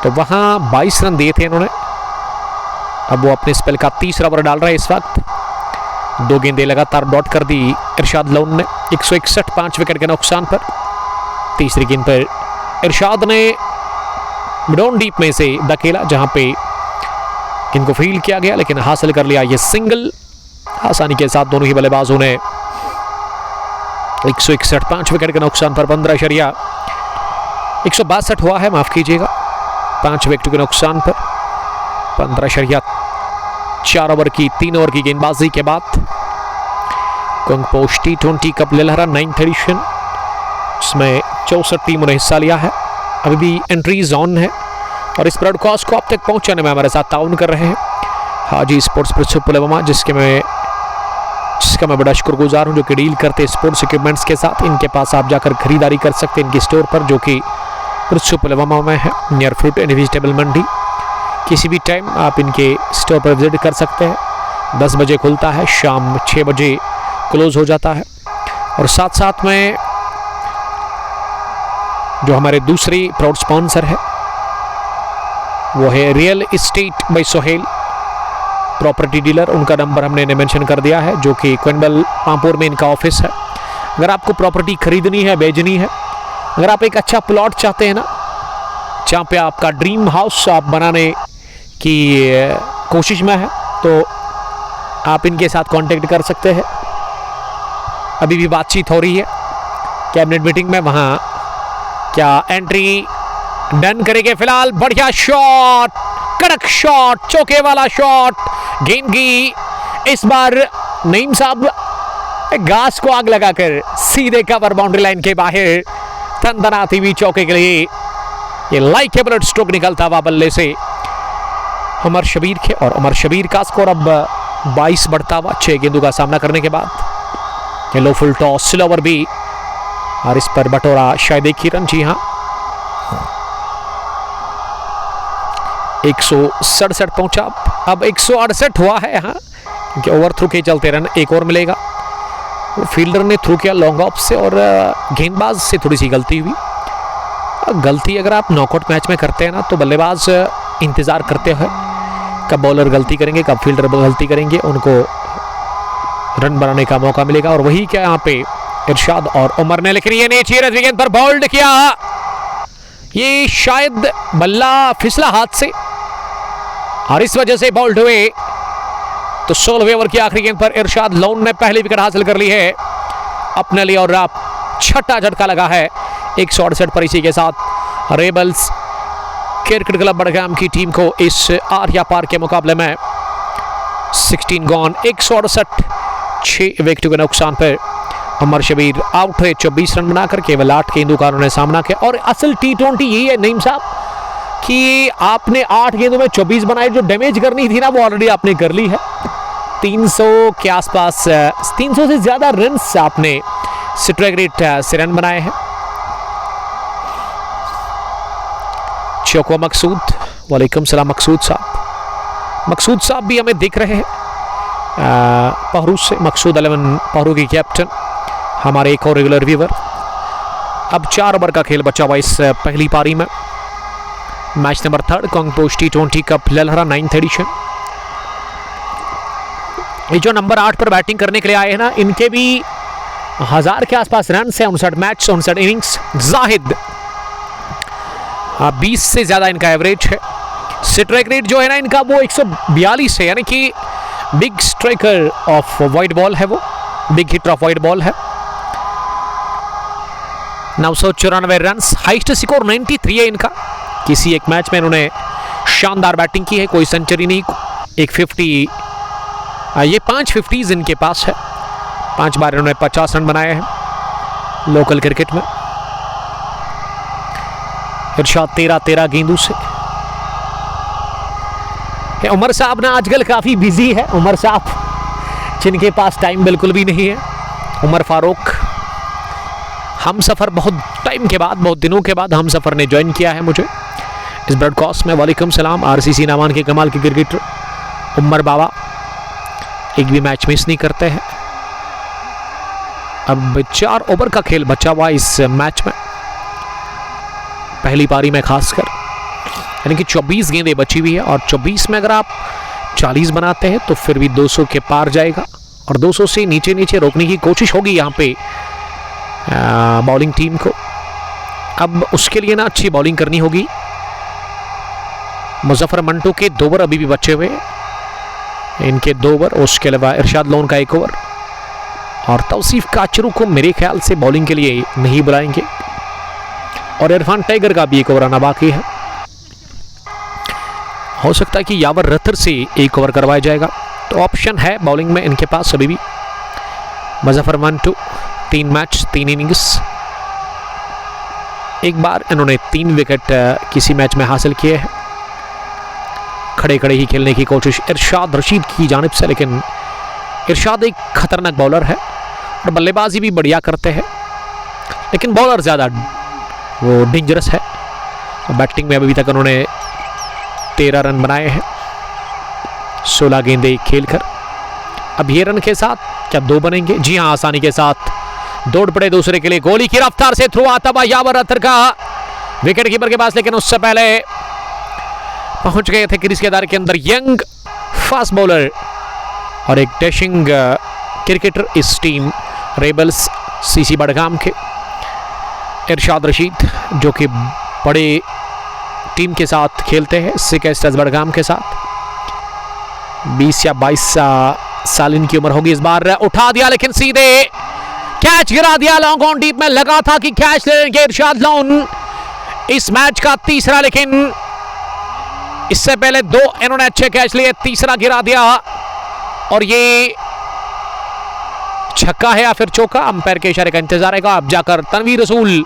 तो वहाँ 22 रन दिए थे इन्होंने। अब वो अपने स्पेल का तीसरा ओवर डाल रहे हैं इस वक्त। 2 गेंदें लगातार डॉट कर दी इरशाद लोन ने, 161 5 विकेट के नुकसान पर। तीसरी गेंद पर इरशाद ने मिडॉन डीप में से धकेला, जहां पे गेंद को फील्ड किया गया, लेकिन हासिल कर लिया ये सिंगल आसानी के साथ। दोनों ही बल्लेबाजों ने 161 5 विकेट के नुकसान पर 15 शरिया 162 हुआ है, माफ कीजिएगा, 5 विकेट के नुकसान पर 15 शरिया 4 ओवर की 3 ओवर की गेंदबाजी के बाद। कंगपोश T20 कप लहरा 9th एडिशन, इसमें 64 टीमों ने हिस्सा लिया है। अभी भी एंट्रीज ऑन है और इस ब्रॉडकास्ट को आप तक पहुंचाने में हमारे साथ ताउन कर रहे हैं हाजी स्पोर्ट्स पुलवामा, जिसका मैं बड़ा शुक्रगुजार हूं, जो कि डील करते स्पोर्ट्स इक्विपमेंट्स के साथ। इनके पास आप जाकर खरीदारी कर सकते हैं इनकी स्टोर पर, जो कि पुलवामा में है, नियर फ्रूट एंड वेजिटेबल मंडी। किसी भी टाइम आप इनके स्टोर पर विजिट कर सकते हैं। 10 बजे खुलता है, शाम 6 बजे क्लोज हो जाता है। और साथ साथ में जो हमारे दूसरी प्राउड स्पॉन्सर है वो है real estate by Sohail property dealer. उनका नंबर हमने मेंशन कर दिया है, जो कि कोइनबल पामपुर में इनका ऑफिस है। अगर आपको प्रॉपर्टी खरीदनी है, बेचनी है, अगर आप एक अच्छा प्लॉट चाहते हैं ना, जहाँ पे आपका ड्रीम हाउस आप बनाने की कोशिश में है, तो आप इनके साथ कांटेक्ट कर सकते हैं। अभी भी बातचीत हो रही है कैबिनेट मीटिंग में, वहाँ क्या एंट्री डन करेंगे। फिलहाल बढ़िया शॉट, कड़क शॉट, चौके वाला शॉट, गेंद की इस बार नईम साहब घास को आग लगाकर सीधे कवर बाउंड्री लाइन के बाहर तनतनाती हुई चौके के लिए ये लाइकेबल स्ट्रोक निकलता हुआ बल्ले से उमर शबीर के। और उमर शबीर का स्कोर अब 22 बढ़ता हुआ 6 गेंदों का सामना करने के बाद। ये लो फुल टॉस, स्लो ओवर भी, और इस पर बटोरा शायद 1 ही रन। जी हाँ, 167 पहुंचा, अब 168 हुआ है यहाँ, क्योंकि ओवर थ्रू के चलते रन 1 और मिलेगा। फील्डर ने थ्रू किया लॉन्ग ऑफ से और गेंदबाज से थोड़ी सी गलती हुई। गलती अगर आप नॉकआउट मैच में करते हैं ना, तो बल्लेबाज इंतज़ार करते हैं कब बॉलर गलती करेंगे, कब फील्डर गलती करेंगे, उनको रन बनाने का मौका मिलेगा। और वही क्या यहाँ पे इरशाद और उमर ने, लेकिन ये नीचे गेंद पर बोल्ड किया, ये शायद बल्ला फिसला हाथ से और इस वजह से बोल्ड हुए तो 16वें ओवर की आखिरी गेंद पर इरशाद लोन ने पहली विकेट हासिल कर ली है अपने लिए और अब छठा झटका लगा है 168 पर। इसी के साथ रेबल्स क्रिकेट क्लब बड़गाम की टीम को इस आर्या पार के मुकाबले में 16 गॉन 168 6 विकेटों के नुकसान पर उमर शबीर आउट हुए 24 रन बनाकर केवल 8 गेंदों का उन्होंने सामना किया। और असल T20 यही है नईम साहब कि आपने 8 गेंदों में 24 बनाए, जो डैमेज करनी थी ना वो ऑलरेडी आपने कर ली है। 300 के आसपास 300 से ज़्यादा रन्स आपने स्ट्राइक रेट से रन बनाए हैं। चौको मकसूद, वालेकुम सलाम मकसूद साहब भी हमें दिख रहे हैं पहरू से। मकसूद 11 पहरू की कैप्टन, हमारे एक और रेगुलर व्यूवर। अब 4 ओवर का खेल बचा हुआ इस पहली पारी में। Match number 3 Kangposh T20 cup Lalhara 9th edition. ये जो नंबर 8 पर बैटिंग करने के लिए आए हैं ना, इनके भी 1000 के आसपास रन है, 59 मैच 59 इनिंग्स। जाहिद 20 से ज़्यादा इनका एवरेज है। स्ट्राइक रेट जो है ना इनका वो 142 है, यानी कि big striker of wide ball है, वो big hitter of wide ball है। 994 रन, हाइस्ट स्कोर 93 है इनका। किसी एक मैच में इन्होंने शानदार बैटिंग की है, कोई सेंचुरी नहीं, एक 50, ये 5 50s इनके पास है। 5 बार इन्होंने 50 रन बनाए हैं लोकल क्रिकेट में। इरशाद 13 गेंदों से। उमर साहब ना आजकल काफ़ी बिजी है, उमर साहब जिनके पास टाइम बिल्कुल भी नहीं है। उमर फारूक, हम सफ़र बहुत टाइम के बाद, बहुत दिनों के बाद हम सफ़र ने ज्वाइन किया है मुझे इस ब्रॉडकास्ट में। वालेकुम सलाम। RCC नामान के कमाल के क्रिकेटर उमर बाबा एक भी मैच मिस नहीं करते हैं। अब 4 ओवर का खेल बचा हुआ इस मैच में, पहली पारी में खासकर, यानी कि 24 गेंदें बची हुई है। और 24 में अगर आप 40 बनाते हैं तो फिर भी 200 के पार जाएगा और 200 से नीचे रोकने की कोशिश होगी यहाँ पे बॉलिंग टीम को। अब उसके लिए ना अच्छी बॉलिंग करनी होगी। मुजफ्फर मंटू के 2 ओवर अभी भी बचे हुए, इनके 2 ओवर, उसके अलावा इरशाद लोन का 1 ओवर और तौसीफ काचरू को मेरे ख्याल से बॉलिंग के लिए नहीं बुलाएंगे और इरफान टाइगर का भी 1 ओवर आना बाकी है। हो सकता है कि यावर रथर से 1 ओवर करवाया जाएगा, तो ऑप्शन है बॉलिंग में इनके पास अभी भी। मुजफ्फर मंटू 3 मैच 3 इनिंग्स, एक बार इन्होंने 3 विकेट किसी मैच में हासिल किए हैं। खड़े ही खेलने की कोशिश इरशाद रशीद की जानिब से, लेकिन इरशाद एक खतरनाक बॉलर है और बल्लेबाजी भी बढ़िया करते हैं, लेकिन बॉलर ज़्यादा वो डेंजरस है। बैटिंग में अभी तक उन्होंने 13 रन बनाए हैं 16 गेंदें खेलकर। अब ये रन के साथ क्या 2 बनेंगे? जी हाँ, आसानी के साथ दौड़ पड़े दूसरे के लिए। गोली की रफ्तार से थ्रू आता हुआ यावर अतर का विकेट कीपर के पास, लेकिन उससे पहले पहुंच गए थे क्रीज के दायरे के अंदर यंग फास्ट बॉलर और एक डैशिंग क्रिकेटर इस टीम रेबल्स CC बड़गाम के, इरशाद रशीद, जो कि बड़े टीम के साथ खेलते हैं सिकेस्टर्स बड़गाम के साथ। 20 या 22 साल इनकी उम्र होगी। इस बार उठा दिया लेकिन सीधे कैच गिरा दिया लॉन्ग ऑन डीप में। लगा था कि कैच ले लेंगे इरशाद लोन, इस मैच का तीसरा, लेकिन इससे पहले 2 इन्होंने अच्छे कैच लिए, तीसरा गिरा दिया और ये छक्का है या फिर चौका, अंपायर के इशारे का इंतजार है। अब जाकर तनवीर रसूल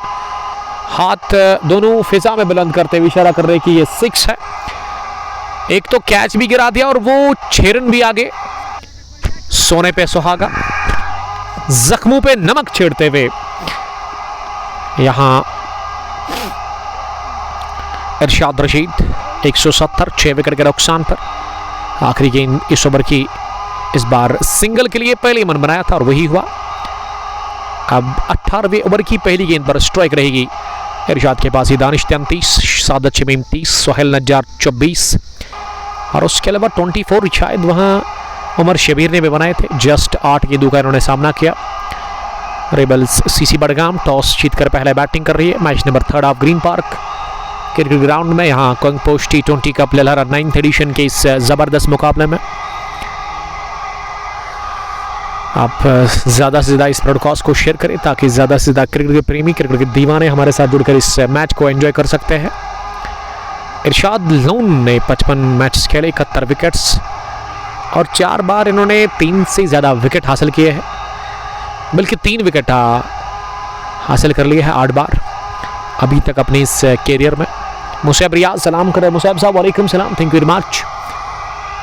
हाथ दोनों फिजा में बुलंद करते हुए इशारा कर रहे कि ये 6 है। एक तो कैच भी गिरा दिया और वो 6 रन भी आगे। सोने पे सुहागा, जख्मों पे नमक छेड़ते हुए यहां इरशाद रशीद 170 6 विकेट के नुकसान पर। आखिरी गेंद इस ओवर की इस बार सिंगल के लिए पहले मन बनाया था और वही हुआ। अब 18वें ओवर की पहली गेंद पर स्ट्राइक रहेगी इरशाद के पास ही। दानिश 33, सादत शमीम 30, सोहेल नज्जार 24 और उसके अलावा 24 शायद वहाँ उमर शबीर ने भी बनाए थे। जस्ट 8 गेंदों का इन्होंने सामना किया। रेबल्स CC बड़गाम टॉस जीतकर पहले बैटिंग कर रही है। Match number 3 of green Park cricket ground में, यहाँ कॉन्गपोस्ट T20 cup Lalhara 9th addition के इस ज़बरदस्त मुकाबले में आप ज़्यादा से ज़्यादा इस ब्रॉडकास्ट को शेयर करें ताकि ज़्यादा से ज़्यादा क्रिकेट के प्रेमी, क्रिकेट के दीवाने हमारे साथ जुड़कर इस मैच को एंजॉय कर सकते हैं। इरशाद लोन ने 55 मैच खेले, 71 विकेट्स और 4 बार इन्होंने 3 से ज़्यादा विकेट हासिल किए हैं, बल्कि 3 विकेट हासिल कर लिए हैं 8 बार अभी तक अपने इस कैरियर में। मुसैब रियाज सलाम करें। मुसैब साहब वालेकुम सलाम, थैंक यू वेरी मच।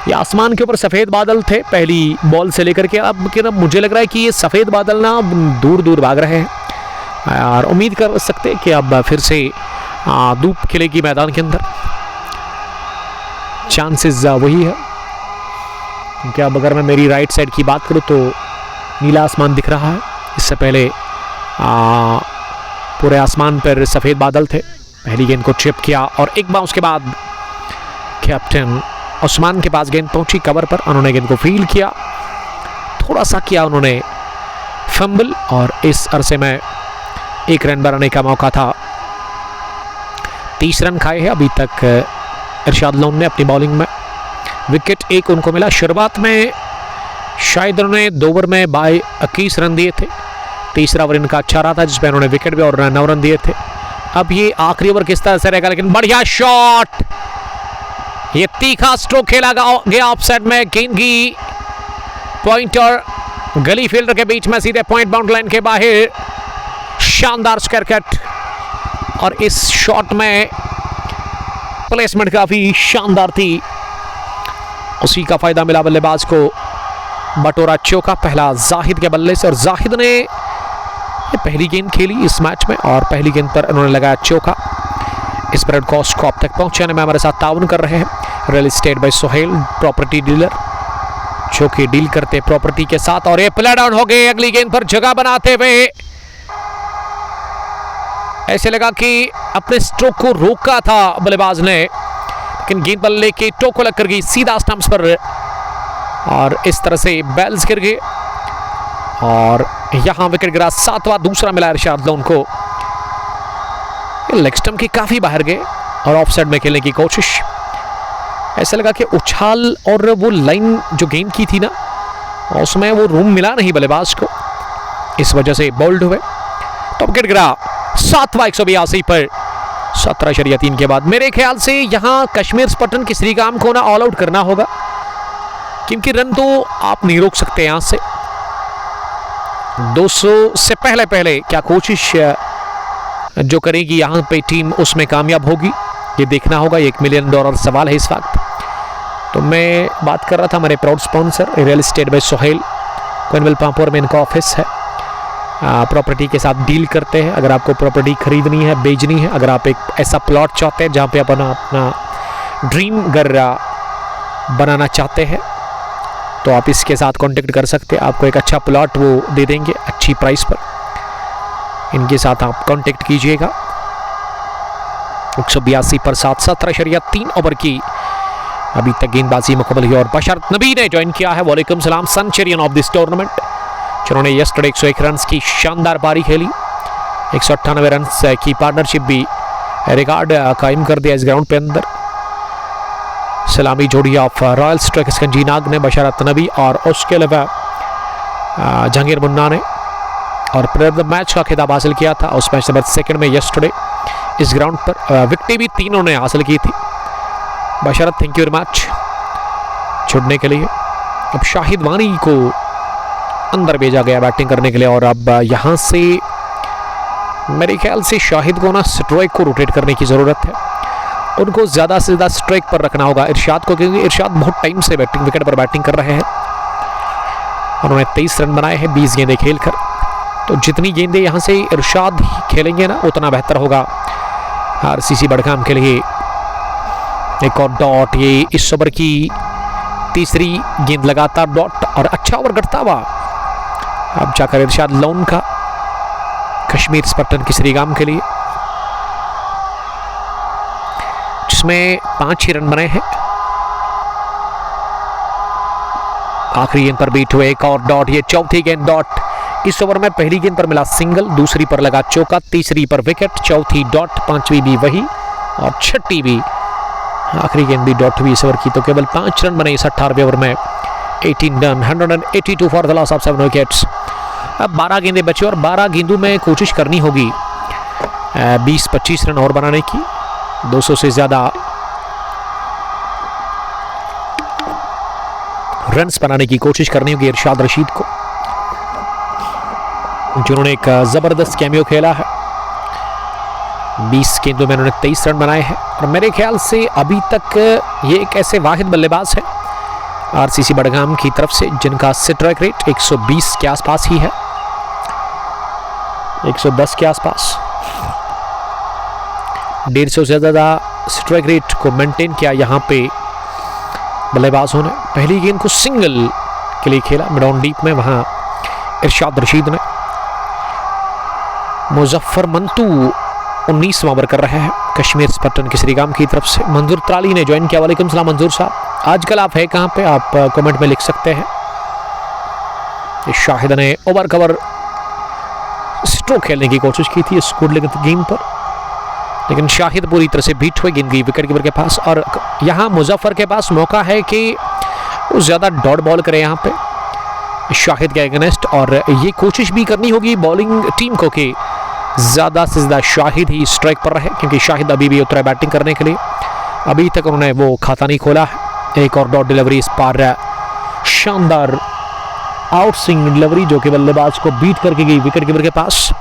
ये आसमान के ऊपर सफ़ेद बादल थे पहली बॉल से लेकर के, अब कि मुझे लग रहा है कि ये सफ़ेद बादल ना दूर दूर भाग रहे हैं और उम्मीद कर सकते हैं कि अब फिर से धूप खिलेगी मैदान के अंदर। चांसेस वही है क्योंकि अब अगर मैं मेरी राइट साइड की बात करूँ तो नीला आसमान दिख रहा है। इससे पहले पूरे आसमान पर सफ़ेद बादल थे। पहली गेंद को चिप किया और एक बार उसके बाद कैप्टन उस्मान के पास गेंद पहुंची कवर पर, उन्होंने गेंद को फील्ड किया, थोड़ा सा किया उन्होंने फंबल और इस अरसे में 1 रन बनाने का मौका था। 30 रन खाए हैं अभी तक इरशाद लोन ने अपनी बॉलिंग में। विकेट 1 उनको मिला। शुरुआत में शायद उन्होंने 2 ओवर में 21 रन दिए थे। तीसरा ओवर इनका अच्छा रहा था जिसमें उन्होंने विकेट भी और 9 रन दिए थे। अब ये आखिरी ओवर किस तरह से रहेगा, लेकिन बढ़िया शॉट, ये तीखा स्ट्रोक खेला गया ऑफ साइड में। गेंद की पॉइंटर गली फील्डर के बीच में सीधे पॉइंट बाउंड्री लाइन के बाहर, शानदार स्क्वायर कट और इस शॉट में प्लेसमेंट काफी शानदार थी, उसी का फायदा मिला बल्लेबाज को। बटोरा चौका पहला जाहिद के बल्ले से और जाहिद ने पहली गेंद खेली इस मैच में और पहली गेंद पर उन्होंने लगाया चौका। इस ब्रॉडकास्ट को आप तक पहुंचाने में हमारे साथ ताउन कर रहे हैं real estate by Sohail property dealer, जो कि डील करते प्रॉपर्टी के साथ। और ये प्ले डाउन हो गए अगली गेंद पर जगह बनाते हुए। ऐसे लगा कि अपने स्ट्रोक को रोका था बल्लेबाज ने, लेकिन गेंद बल्ले के टो को लग कर गई सीधा स्टंप्स पर और इस तरह से बैल्स गिर गए और यहां विकेट गिरा। 7वां दूसरा मिला इरशाद लोन को। लेग स्टंप के काफी बाहर गए और ऑफ साइड में खेलने की कोशिश। ऐसा लगा कि उछाल और वो लाइन जो गेंद की थी ना, उसमें वो रूम मिला नहीं बल्लेबाज को, इस वजह से बोल्ड हुए। तो विकेट गिरा 7वां 182 पर 17.3 के बाद। मेरे ख्याल से यहां कश्मीर स्पटन की श्रीकाम को ना ऑल आउट करना होगा, क्योंकि रन तो आप नहीं रोक सकते यहां से। 200 से पहले क्या कोशिश जो करेगी यहां पे टीम उसमें कामयाब होगी, ये देखना होगा। $1 मिलियन सवाल है इस वक्त। तो मैं बात कर रहा था हमारे proud sponsor real estate by Sohail, Konibal Pampore में इनका ऑफिस है। प्रॉपर्टी के साथ डील करते हैं। अगर आपको प्रॉपर्टी खरीदनी है, बेचनी है, अगर आप एक ऐसा प्लॉट चाहते हैं जहां पे अपना ड्रीम घर बनाना चाहते हैं, तो आप इसके साथ कांटेक्ट कर सकते हैं। आपको एक अच्छा प्लॉट वो दे देंगे अच्छी प्राइस पर। इनके साथ आप कांटेक्ट कीजिएगा। 182 पर 7, 17.3 ओवर की अभी तक गेंदबाजी मुकम्मल हुई और बशरत नबी ने ज्वाइन किया है। वालेकुम सलाम, सेंचुरियन ऑफ दिस टूर्नामेंट, जिन्होंने यस्टरडे 101 रन की शानदार पारी खेली। 198 रन की पार्टनरशिप भी रिकॉर्ड कायम कर दिया इस ग्राउंड पे अंदर। सलामी जोड़ी ऑफ रॉयल स्ट्राइकर्स कंजी नाग ने, बशरत नबी और उसके अलावा जहांगीर मुन्ना ने, और प्लेयर ऑफ द मैच का खिताब हासिल किया था उस मैच नंबर 2 में यस्टरडे इस ग्राउंड पर। विकेटें भी 3 ने हासिल की थी। Basharat thank you very much छुड़ने के लिए। अब शाहिद वानी को अंदर भेजा गया बैटिंग करने के लिए और अब यहाँ से मेरे ख्याल से शाहिद को ना स्ट्राइक को रोटेट करने की ज़रूरत है। उनको ज़्यादा से ज़्यादा स्ट्राइक पर रखना होगा इरशाद को, क्योंकि इरशाद बहुत टाइम से विकेट पर बैटिंग कर रहे हैं। उन्होंने 23 रन बनाए हैं 20 गेंदें खेलकर। तो जितनी गेंदें यहाँ से इरशाद खेलेंगे ना, उतना बेहतर होगा आरसीसी बड़गाम के लिए। एक और डॉट, ये इस ओवर की तीसरी गेंद लगातार डॉट और अच्छा ओवर करता हुआ अब जाकर इरशाद लोन का कश्मीर स्पटन की श्रीगाम के लिए, जिसमें 5 ही रन बने हैं। आखिरी गेंद पर बीट हुए एक और डॉट, ये चौथी गेंद डॉट। इस ओवर में पहली गेंद पर मिला सिंगल, दूसरी पर लगा चौका, तीसरी पर विकेट, चौथी डॉट, 5वीं भी वही और 6ठी भी। आखिरी गेंद भी डॉट हुई इस ओवर की। तो केवल 5 रन बने इस 18वें ओवर में 18 done, 182 for the loss of 7 wickets. अब 12 गेंदें बची और 12 गेंदों में कोशिश करनी होगी 20-25 रन और बनाने की, 200 से ज़्यादा रन्स बनाने की कोशिश करनी होगी इरशाद रशीद को, जिन्होंने एक ज़बरदस्त कैमियो खेला है। 20 गेंदों में उन्होंने 23 रन बनाए हैं और मेरे ख्याल से अभी तक ये एक ऐसे वाहिद बल्लेबाज है आरसीसी बड़गाम की तरफ से जिनका स्ट्राइक रेट 120 के आसपास ही है, 110 के आसपास। 150 से ज़्यादा स्ट्राइक रेट को मेंटेन किया यहाँ पे बल्लेबाजों ने। पहली गेंद को सिंगल के लिए खेला मिड ऑन डीप में, वहाँ इरशाद रशीद ने। मुजफ्फर मंतू 19वां ओवर कर रहे हैं कश्मीर स्पटन की श्रीगाम की तरफ से। मंजूर त्राली ने ज्वाइन किया। वालेकुम सलाम मंजूर साहब, आजकल आप है कहाँ पे, आप कमेंट में लिख सकते हैं। शाहिद ने ओवर कवर स्ट्रोक खेलने की कोशिश की थी इस गुड गेंद पर, लेकिन शाहिद पूरी तरह से बीट हुए गेंद गई विकेट कीपर के पास। और यहाँ मुजफ्फर के पास मौका है कि वो ज़्यादा डॉट बॉल करे यहाँ पे शाहिद के अगेंस्ट, और ये कोशिश भी करनी होगी बॉलिंग टीम को कि ज़्यादा से ज़्यादा शाहिद ही स्ट्राइक पर रहे, क्योंकि शाहिद अभी भी उतरा बैटिंग करने के लिए। अभी तक उन्होंने वो खाता नहीं खोला है। एक और डॉट डिलीवरी इस पार, शानदार आउट स्विंग डिलीवरी जो कि बल्लेबाज को बीट करके गई विकेट कीपर के पास।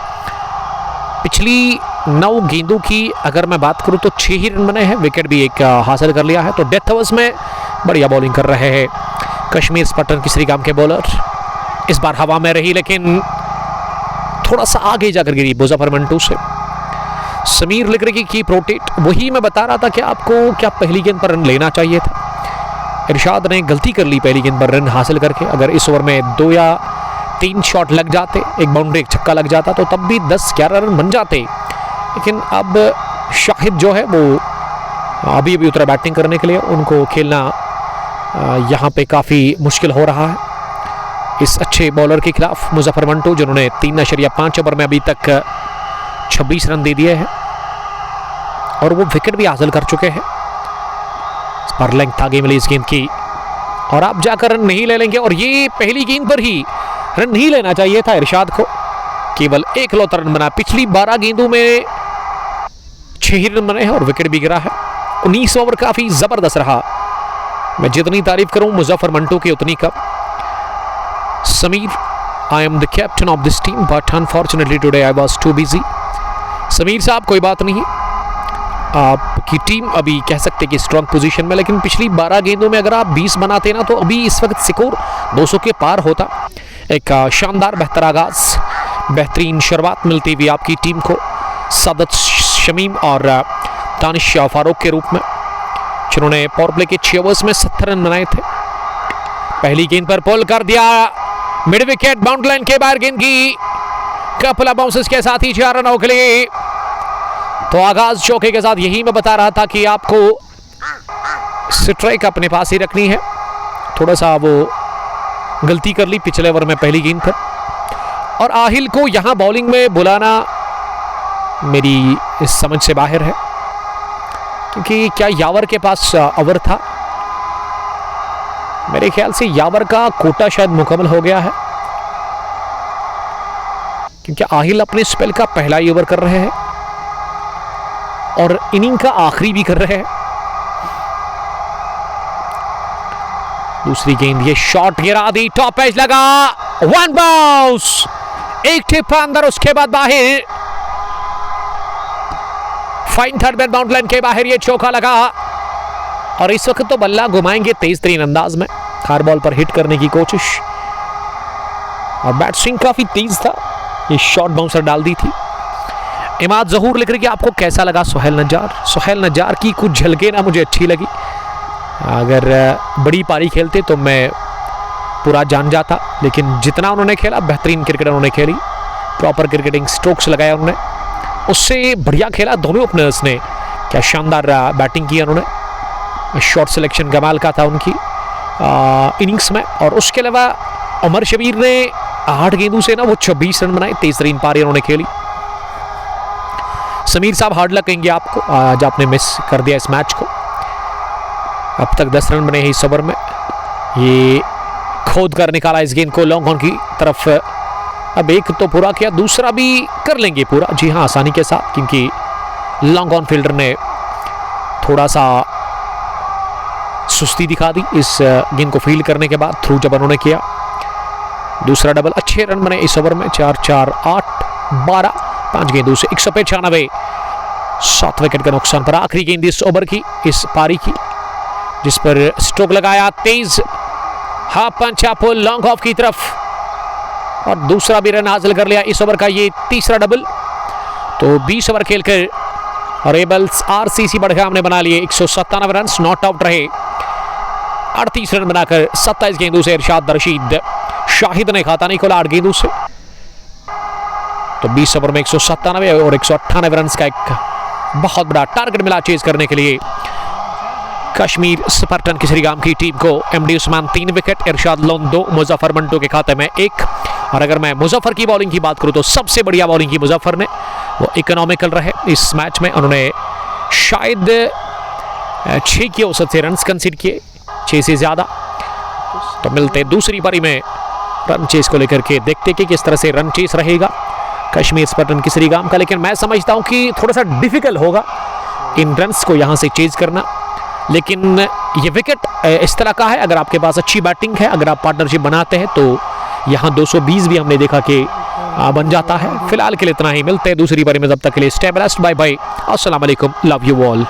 पिछली 9 गेंदों की अगर मैं बात करूं तो 6 ही रन बने हैं, विकेट भी एक हासिल कर लिया है। तो डेथ ओवर्स में बढ़िया बॉलिंग कर रहे हैं कश्मीर स्पटन की श्रीगाम के बॉलर। इस बार हवा में रही लेकिन थोड़ा सा आगे जाकर गिरी मुजफ्फर मंटू से। समीर लिख रहे की प्रोटेट, वही मैं बता रहा था कि आपको क्या पहली गेंद पर रन लेना चाहिए था। इरशाद ने गलती कर ली पहली गेंद पर रन हासिल करके। अगर इस ओवर में 2 या 3 शॉट लग जाते, एक बाउंड्री एक छक्का लग जाता, तो तब भी 10-11 रन बन जाते। लेकिन अब शाहिद जो है वो अभी अभी उतरा बैटिंग करने के लिए, उनको खेलना यहाँ पे काफ़ी मुश्किल हो रहा है इस अच्छे बॉलर के खिलाफ मुजफ्फर मंटू, जिन्होंने 3.5 ओवर में अभी तक 26 रन दे दिए हैं और वो विकेट भी हासिल कर चुके हैं। इस पर लेंथ आगे मिली इस गेंद की और आप जाकर रन नहीं ले लेंगे, और ये पहली गेंद पर ही रन नहीं लेना चाहिए था इरशाद को। केवल एक लौता रन बना। पिछली 12 गेंदों में 6 ही रन बने हैं और विकेट भी गिरा है। 19 ओवर काफ़ी ज़बरदस्त रहा। मैं जितनी तारीफ करूं मुजफ्फर मंटू की उतनी कम। Sameer, I am the captain of this team but unfortunately today I was too busy. Sameer साहब कोई बात नहीं, आपकी टीम अभी कह सकते कि स्ट्रांग पोजीशन में, लेकिन पिछली 12 गेंदों में अगर आप 20 बनाते ना तो अभी इस वक्त स्कोर 200 के पार होता। एक शानदार बेहतर आगाज, बेहतरीन शुरुआत मिलती हुई आपकी टीम को सादत शमीम और दानिश फारूक के रूप में, जिन्होंने पावर प्ले के 6 ओवर्स में 70 रन बनाए थे। पहली गेंद पर पुल कर दिया मिड विकेट, बाउंड्री लाइन के बाहर गेंद की, कपल ऑफ बाउंसेस के साथ ही 4 रनों के लिए। तो आगाज चौके के साथ यही मैं बता रहा था कि आपको स्ट्राइक अपने पास ही रखनी है। थोड़ा सा वो गलती कर ली पिछले ओवर में पहली गेंद पर, और आहिल को यहां बॉलिंग में बुलाना मेरी इस समझ से बाहर है, क्योंकि क्या यावर के पास ओवर था? मेरे ख्याल से यावर का कोटा शायद मुकम्मल हो गया है, क्योंकि आहिल अपने स्पेल का पहला ही ओवर कर रहे हैं और इनिंग का आखिरी भी कर रहे हैं। दूसरी गेंद, ये शॉट गिरा दी, टॉप एज लगा, 1 बाउंस, एक टिप अंदर, उसके बाद बाहर। Fine third bat boundary line के बाहर ये चौका लगा, और इस वक्त तो बल्ला घुमाएंगे तेज तरीन अंदाज में, हर बॉल पर हिट करने की कोशिश, और बैट स्विंग काफी तेज था, ये शॉर्ट बाउंसर डाल दी थी। इमाद जहूर लिख रही कि आपको कैसा लगा सुहेल नज्जार? सुहेल नज्जार की कुछ झलकें ना मुझे अच्छी लगी। अगर बड़ी पारी खेलते तो मैं पूरा जान जाता, लेकिन जितना उन्होंने खेला बेहतरीन क्रिकेट उन्होंने खेली, प्रॉपर क्रिकेटिंग स्ट्रोक्स लगाया उन्होंने, उससे बढ़िया खेला दोनों ओपनर्स ने। क्या शानदार बैटिंग की उन्होंने, शॉट सिलेक्शन कमाल का था उनकी इनिंग्स में। और उसके अलावा उमर शबीर ने 8 गेंदों से ना वो 26 रन बनाए, तेज तरीन पारी उन्होंने खेली। समीर साहब हार्ड लक कहेंगे आपको, आज आपने मिस कर दिया इस मैच को। अब तक 10 रन बने हैं इस ओवर में। ये खोद कर निकाला इस गेंद को लॉन्ग ऑन की तरफ। अब एक तो पूरा किया, दूसरा भी कर लेंगे पूरा, जी हाँ, आसानी के साथ, क्योंकि लॉन्ग ऑन फील्डर ने थोड़ा सा सुस्ती दिखा दी इस गेंद को फील्ड करने के बाद। थ्रू जब उन्होंने किया, दूसरा डबल। अच्छे रन बने इस ओवर में, 4-4-8-12, 5 गेंदों से 195, 7 विकेट के नुकसान पर। आखिरी गेंद इस ओवर की, इस पारी की, जिस पर स्ट्रोक लगाया तेज, हाफ पंच पुल लॉन्ग ऑफ की तरफ, और दूसरा भी रन हासिल कर लिया इस ओवर का, ये तीसरा डबल। तो 20 ओवर खेलकर रेबल्स आरसीसी बड़गाम ने बना लिए 197 रन, नॉट आउट रहे 38 रन बनाकर 27 गेंदों से। इरशाद रशीद शाहिद ने खाता नहीं खोला 8 गेंदों से। तो 20 ओवर में 197 और 198 रन का एक बहुत बड़ा टारगेट मिला चेज करने के लिए कश्मीर स्पार्टन किसरीगाम की टीम को। एमडी उस्मान 3 विकेट, इरशाद लोन 2, मुजफ्फर मंटो के खाते में 1। और अगर मैं मुजफ्फर की बॉलिंग की बात करूं तो सबसे बढ़िया बॉलिंग की मुजफ्फर ने, वो इकोनॉमिकल रहे इस मैच में। उन्होंने शायद 6 की औसत से रन कंसीड किए, 6 से ज्यादा। तो मिलते दूसरी पारी में रन चेस को लेकर के, देखते कि किस तरह से रन चेस रहेगा कश्मीर स्पार्टन किसरीगाम का। लेकिन मैं समझता हूं कि थोड़ा सा डिफिकल्ट होगा इन रन्स को यहां से चेज करना, लेकिन ये विकेट इस तरह का है, अगर आपके पास अच्छी बैटिंग है, अगर आप पार्टनरशिप बनाते हैं तो यहाँ 220 भी हमने देखा कि बन जाता है। फिलहाल के लिए इतना ही, मिलते हैं दूसरी पारी में, तब तक के लिए स्टे ब्लेस्ड, बाय बाय, अस्सलाम वालेकुम, लव यू ऑल।